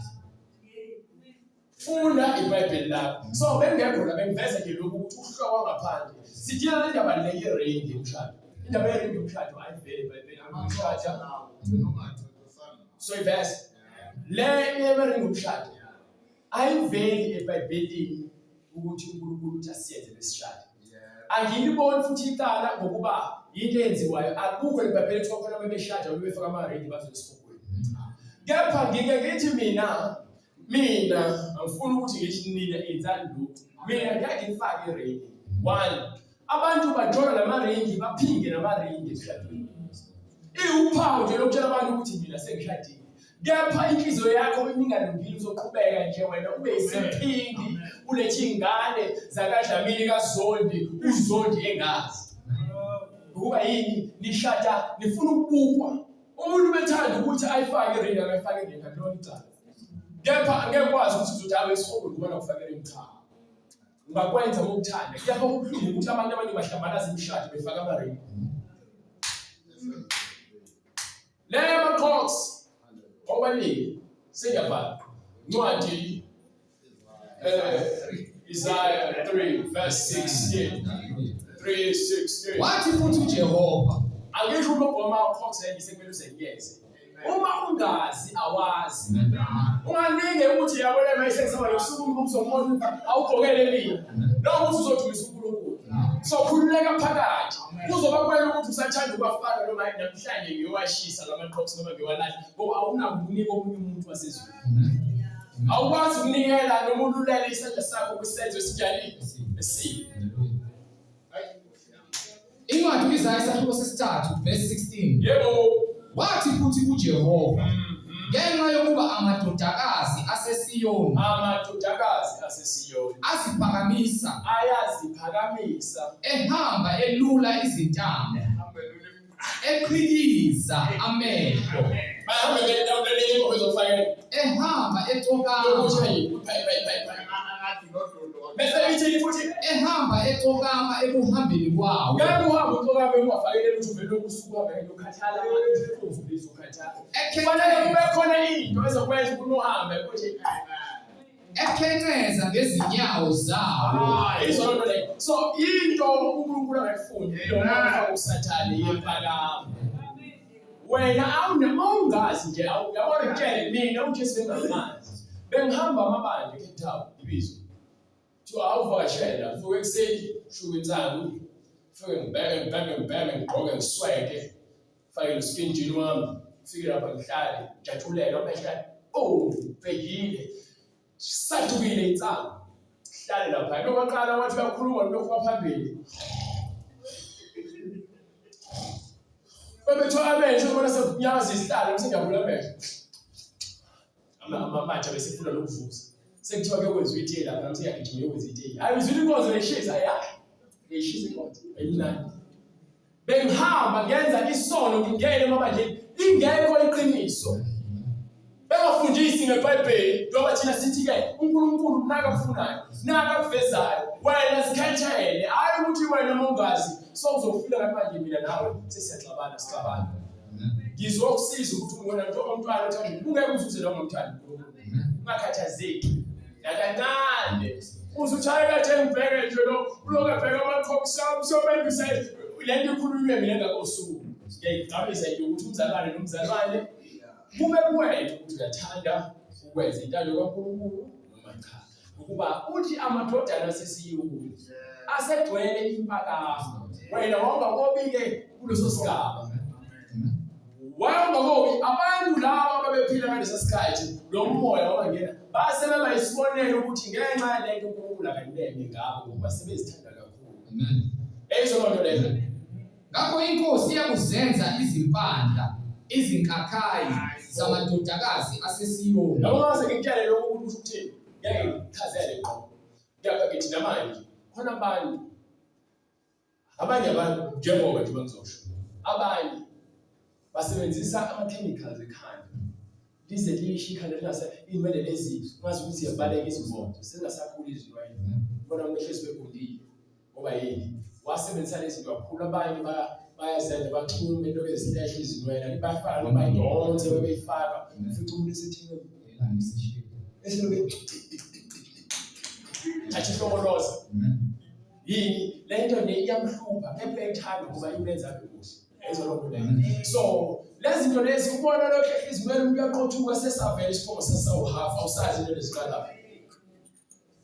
Funda iBhayibheli lakho. So bengekho la bengiveza nje lokhu ukuthi uhloko ngaphandle. Sidila indaba le ye-ring yomshado. Indaba ye-ring yomshado ayiveli eBhayibhelini amashada. So ivese le ye-ring yomshado ayiveli eBhayibhelini ukuthi uNkulunkulu uthi asiyenze lesishado. Angiyiboni futhi icala ngokuba into eyenziwayo akukho eBhayibhelini kuthiwa khona bebeshada bebefaka ama-ring bazoyisifukweni. Kepha ngike ngithi mina angifuni ukuthi ngithi nina enzani lokhu. Mina ngeke ngifake i-ring. One, abantu bajola nama-ring baphinde nama-ring emshadweni. Iwuphawu nje lokutshela abantu ukuthi mina sengishadile. Kepha inhliziyo yakho ingalungile uzoqhubeka nje wena ube isiphindi ulethe ingane zakaDlamini kaZondi uZondi engazi. Ngoba yini nishada nifuna ukubukwa. Umuntu bethanda ukuthi ayifake i-ring akayifake ngenkantolo icala. Kepha angeke kwazi ukuthi uzothi abe isihoko ngoba ukufakela imkhaya. Ungakwenza ngokuthanda. Kepha kubuhlungu ukuthi abantu abaningi bahlambalaza imishado befaka ama-ring. Le ama-clocks obaningi sengiyabhala incwadi Isaiah 3 verse 16. 3:16. Wathi futhi uJehova, angisho ukuthi ama-clocks engisekumele usengiyeze. Uma ungazi awazi. Unganinge ukuthi yabona mase ngisaba yosuku uzomona awugqokele mina. Lokho ukuthi uzothumisa uNkulunkulu. So khululeka phakathi. Kuzoba kwena ukuthi usathanda ukufaka noma namhlanje ngiyowashisa lama-clocks noma ngiwalahle ngoba awunakunika omunye umuntu wasezweni. Awukwazi ukunikela noma ululele isandla sakho kwisenzo esinjani esibi. Incwadi kaIsaya isahluko sesi-3 verse 16. Yebo. Wathi futhi uJehova, ngenxa yokuba amadodakazi asesiyoni aziphakamisa ehamba elula izintamo eqhikiza amehlo ehamba ehamba exokama ekuhambeni kwawo ekhenceza ngezinyawo zawo. So into uNkulunkulu akayifundi yona usathane yempakamo. Wena awungazi nje yabona ngitshele mina uJesu bengamanzi. Bengihamba amabandla eCape Town ibizo. To awuvakashela fuke ekuseni shuka insangu fuke ngibheke ngigqoke ngiswede fake iskinjini wami fike lapha ngihlale njathulele amehla bhekile sathukile insangu hlale lapha nokwaqala wathi bakhuluma lokho kwaphambili bebethola amehlo ubona sekunyaza isihlalo sengiyabula amehlo amamatsha besifuna lokuvuza. Sekuthiwa ke kwenziwa itiye lapha nami sengiyagijima yokwenza itiye. Hayi uzwile inkonzo leshisa ngiyishisa inkonzo ayinani. Bengihamba ngenza isono ngingene emabandleni ingekho iqiniso. Bengafundisi sithi ngeBhayibheli njengoba thina sithi-ke uNkulunkulu nakakufunayo nakakuvezayo wena zikhethele hayi ukuthi wena mongazi sowuzofika ngathi manje mina nawe sesiyaxabana. Ngizokusiza ukuthi ungona njengoba umntwana uthanda ungeke uzuze lo ngomthanda ungakhathazeki nakancane uzuthaya kathi ngibheke nje lo ulokubheka amakhokisi ami sobenzisa lento ikhulunywe mina ngakosuku ngiyayigqamisa nje ukuthi umzalwane nomzalwane kube kuwena ukuthi uyathanda ukwenza intando kaNkulunkulu noma cha ukuba uthi amadodana asesiyuku asegcwele impakamo wena wawungakobike kuleso sigaba wawungakobi abantu laba ababephila ngalesa sikhathi lo moya wabangena base beba isibonelo ukuthi ngenxa yalento uNkulunkulu akaneme ngabo ngoba sebezithanda kakhulu. Amen. Eyizona leyo ngakho inkosi iyakuzenza izimpandla izinkakhayi zamadodakazi asesiyoni. Noma ngikutshele lokho ukuthi uthini ngeke ngichazele ngqo ngiyapha ngithi namanje khona abanye abantu njengoba nje bangizosho abanye basebenzisa ama-chemicals ekhanda lize lisho ikhanda lingase inwele lezi ungazi ukuthi ziyabaleka izimoto sezingasakhuli izinwele ubona umuntu ehlezi begundile ngoba yini wasebenzisa lezi zinto kakhulu abanye bayazenza baxhume into ezilehle izinwele bayafaka noma idonse bebeyifaka futhi umuntu esithini esilobe achihlokoloza yini lento le iyamhlupha phepha ethanda kuba imenza abe kuhle. So lezi zinto lezi ubona lokho izimele umuntu uyaqothuka sesavela isiphomo sesawuhafa awusazi into leziqala.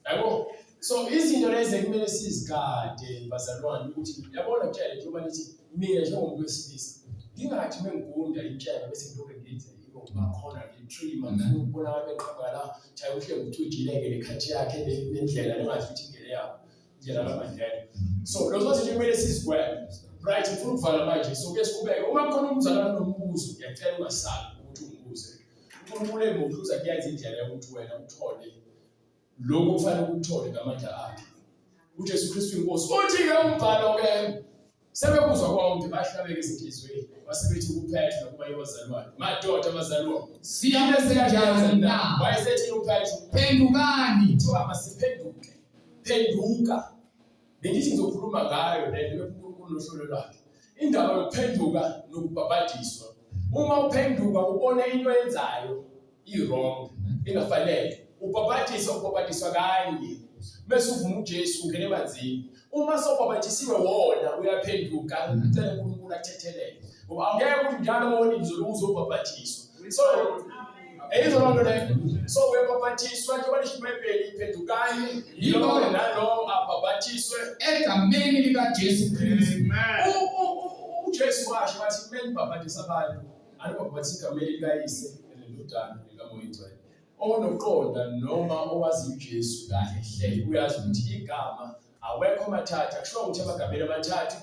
Yabo so izinto lezi kumele sizigade bazalwane ukuthi yabona kutshela njengoba lithi mina njengomuntu wesilisa ngingathi mengigunda intshela bese ngilokho ngiyenze yiko bakhona ngitrima ngifuna ukubona abeqhamuka la chaye uhle uthujileke lekhathi yakhe nendlela lengathi ukuthi ingene yabo indlela kaMandela. So lokho zinto kumele sizigweme. Right, mfuna ukuvala manje so ke siqhubeke uma khona umzalwane nombuzo ngiyacela ungasabi ukuthi ungibuze uNkulunkulu emukhuza kuyenza indlela yokuthi wena uthole lokho kufanele ukuthole ngamandla akhe uJesu Kristu inkosi uthi-ke umbhalo ke sebekuzwa konke bahlabeke ezinhlizweni basebethi kuPetro nokuba yabazalwane madoda abazalwane siyamesenjani na wayesethi uPetro phendukani kuthiwa masiphenduke phenduka bengithi ngizokhuluma ngayo lento nohlolo lwakhe indaba yokuphenduka nokubhabhadiswa. Uma uphenduka ubone into yenzayo i-wrong engafanele ubhabhadiswa kanye bese uvuma uJesu ungene emanzini. Uma sobhabhadisiwe wona uyaphenduka ucela uNkulunkulu athethelele ngoba angeke ukuthi njalo wona uzobhabhadiswa. So eyizona leyo so uyabhabhadiswa njengoba lisho iBhayibheli iphendukani yilo nalo abhabhadiswe egameni likaJesu Kristu. uJesu washo wathi kumele nibhabhadise abantu anibhabhadise egameni likayise nelodana likaMoya Oyingcwele onoqonda noma owazi uJesu kahle uyazi ukuthi igama awekho mathathu akusho ukuthi amagameni amathathu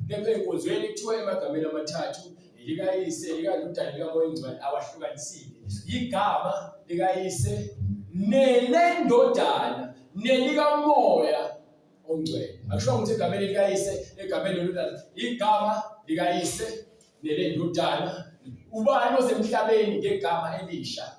kepha enkonzweni kuthiwa emagameni amathathu likayise likalodana likaMoya Oyingcwele awahlukanisile igama likayise nelendodana nelikaMoya Oyingcwele akusho ukuthi egameni likayise egameni lelodana igama likayise nelendodana ubani osemhlabeni ngegama elisha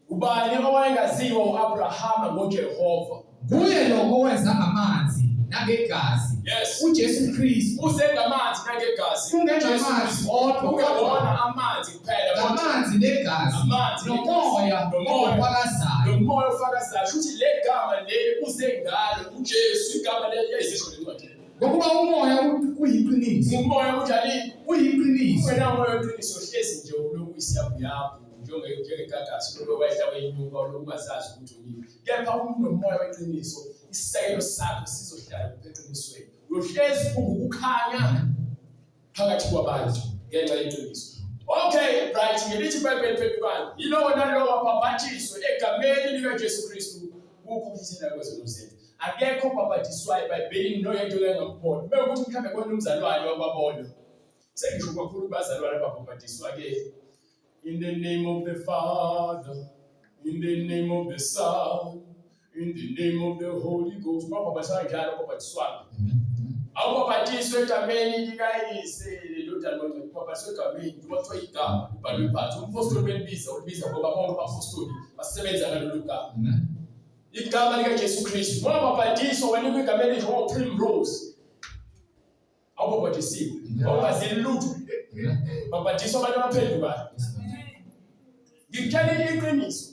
ubani owayengaziwa uAbrahama ngoJehova kuye lo owenza amanzi nangegazi. Yes. uJesu Kristu usengamanzi nangegazi ungenamanzi ungabona amanzi kuphela amanzi negazi nomoya ofakazayo nomoya ofakazayo ukuthi le gama le uzengalo uJesu igama le yayizisho lencwadi ngokuba umoya uyiqiniso umoya unjani uyiqiniso wena umoya uyiqiniso hlezi nje lokuyisiyabuyapho njengegagasi lokho wayehla weyinyuka lokungazazi ukuthi uyini kepha umuntu nomoya weqiniso isisekelo sakho sizohlala eqinisweni uyohlezi ukukhanya phakathi kwabantu ngenxa yeqiniso. Okay, right, ngelithi iBhayibheli phendukani yilowo nalowo wabhabhatiswe egameni likaJesu Kristu ukukhulisa kwezenozelo akekho obhabhatiswayo eBhayibhelini noyedwa engambona bekuthi mhlambe kwenomzalwane wakwabona sengisho kakhulu bazalwane ababhabhatiswa-ke in the name of the Father, in the name of the Son, in the name of the Holy Ghost. Mabhabhatiswa njalo babhatiswana awubhabhatiswe egameni likayise utali bonke kupapashwe egameni kuthiwa igama libhalwe phansi. Umpostoli ulibiza ngoba bonke abapostoli basebenza ngalolu gama. Igama likaJesu Kristu. Ngoba babhadiswa wanikwa igama elithi Primrose. Awubabhadisiwe. Awungazeli lutho. Babhadiswa abantu abaphendukayo. Ngikutshelile iqiniso.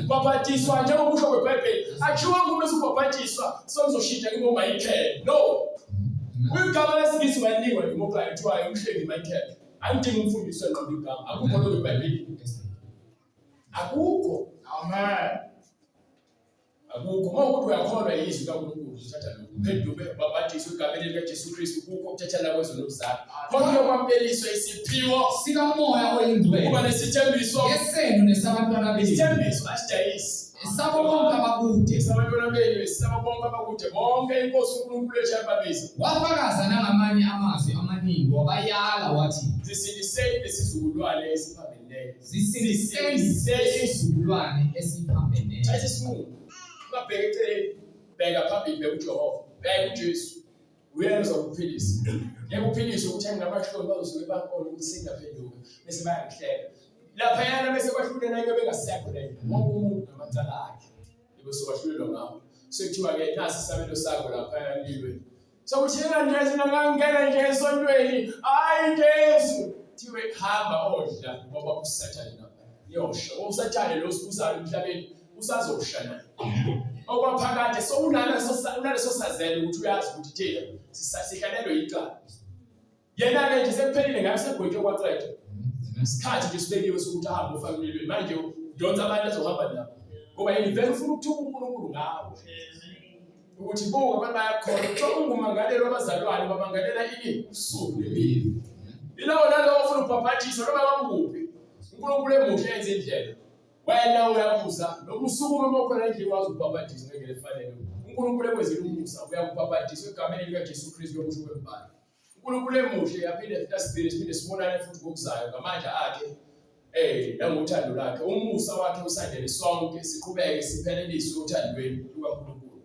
Babhadiswa njengokusho kweBhayibheli. Akushiwo ukuthi ubabhadiswa sokuzoshintsha kimi uMichael. No. Kwigama lesingisi wanikwa ngimokayo kuthiwa umhlengi Michael. Angidingi umfundisi ngqondo igama. Akukho lokho eBhayibhelini. Akukho. Amen. Akukho mawukuthi uyakholwa yizwi kaNkulunkulu uthatha lokho. Uphenduke babhadiswe egameni likaJesu Kristu kukho ukuthethelana kwezono lozalo. Khona ukwambeliswa isiphiwo sikamoya oyingcwele. Kuba nesithembiso yesenu nesabantwana benu. Isithembiso asidayisi. Sabo bonke abakude. Sabantwana benu, sabo bonke abakude. Bonke inkosi uNkulunkulu eyababiza. Wafakaza nangamanye amazwi amaningi wabayala wathi zisindiseni lesizukulwane esiphambeneyo. Zisindiseni isizukulwane esiphambeneyo. Chaza isinqumo. Ungabheka eceleni, bheka phambili, bheka uJehova, bheka uJesu. Uyena uzokuphilisa. Yeke uphilise ukuthi anginabahloli bazosuke bakhona ukuthi singaphenduka bese bayangihleka. Lapha yana bese kwahlule nayo bengasekho leyo. Wonke umuntu namacala akhe. Bese kwahlulelwa ngawo. Sekuthiwa ke nasi isabelo sakho lapha yanilwe. Sokuthina nje sinangangena nje esontweni. Hayi Jesu. Thiwe hamba odla ngoba uSathane lapha. Yosha. uSathane lo sibusayo emhlabeni usazosha naye. Okwaphakade so unaleso sazelo ukuthi uyazi ukuthi thina sihlalelwe icala. Yena ke nje sekuphelile ngabe segwetshwe kwaqeda. Isikhathi nje sibekiwe sokuthi ahambe ufamily manje udonsa abantu azohamba nabo. Ngoba yini vele ufuna ukuthuka uNkulunkulu ngawo. Ukuthi buka abantu bayakhona ukuthi ungumangalelo wabazalwane babangalela ini usuku lemini. Ilawo nalowo ufuna ukubhaphathisa noma bakuphi. uNkulunkulu emuhle yenza indlela. Wena uyabuza nokusuku emokhona endlini wazi ukubhaphathisa ngeke lefanele. uNkulunkulu ekwenzela umusa uyakubhaphathisa egameni likaJesu Kristu yokusho kwempilo. uNkulunkulu emuhle yaphinde futhi asibhile siphinde sibonane futhi ngokuzayo ngamandla akhe nangothando lakhe. Umusa wakhe usandele sonke siqhubeke siphelelise uthandweni lukaNkulunkulu.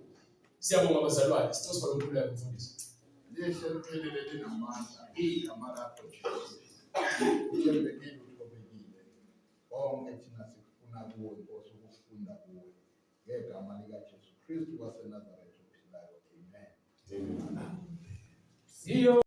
Siyabonga abazalwane. Sicela uNkulunkulu yakufundisa. Lihle liphelele linamandla igama lakho Jesu. Uthembekile uthobekile. Bonke thina sikufuna kuwe Nkosi ukufunda kuwe. Ngegama likaJesu Kristu waseNazaretha ophilayo. Amen. See you.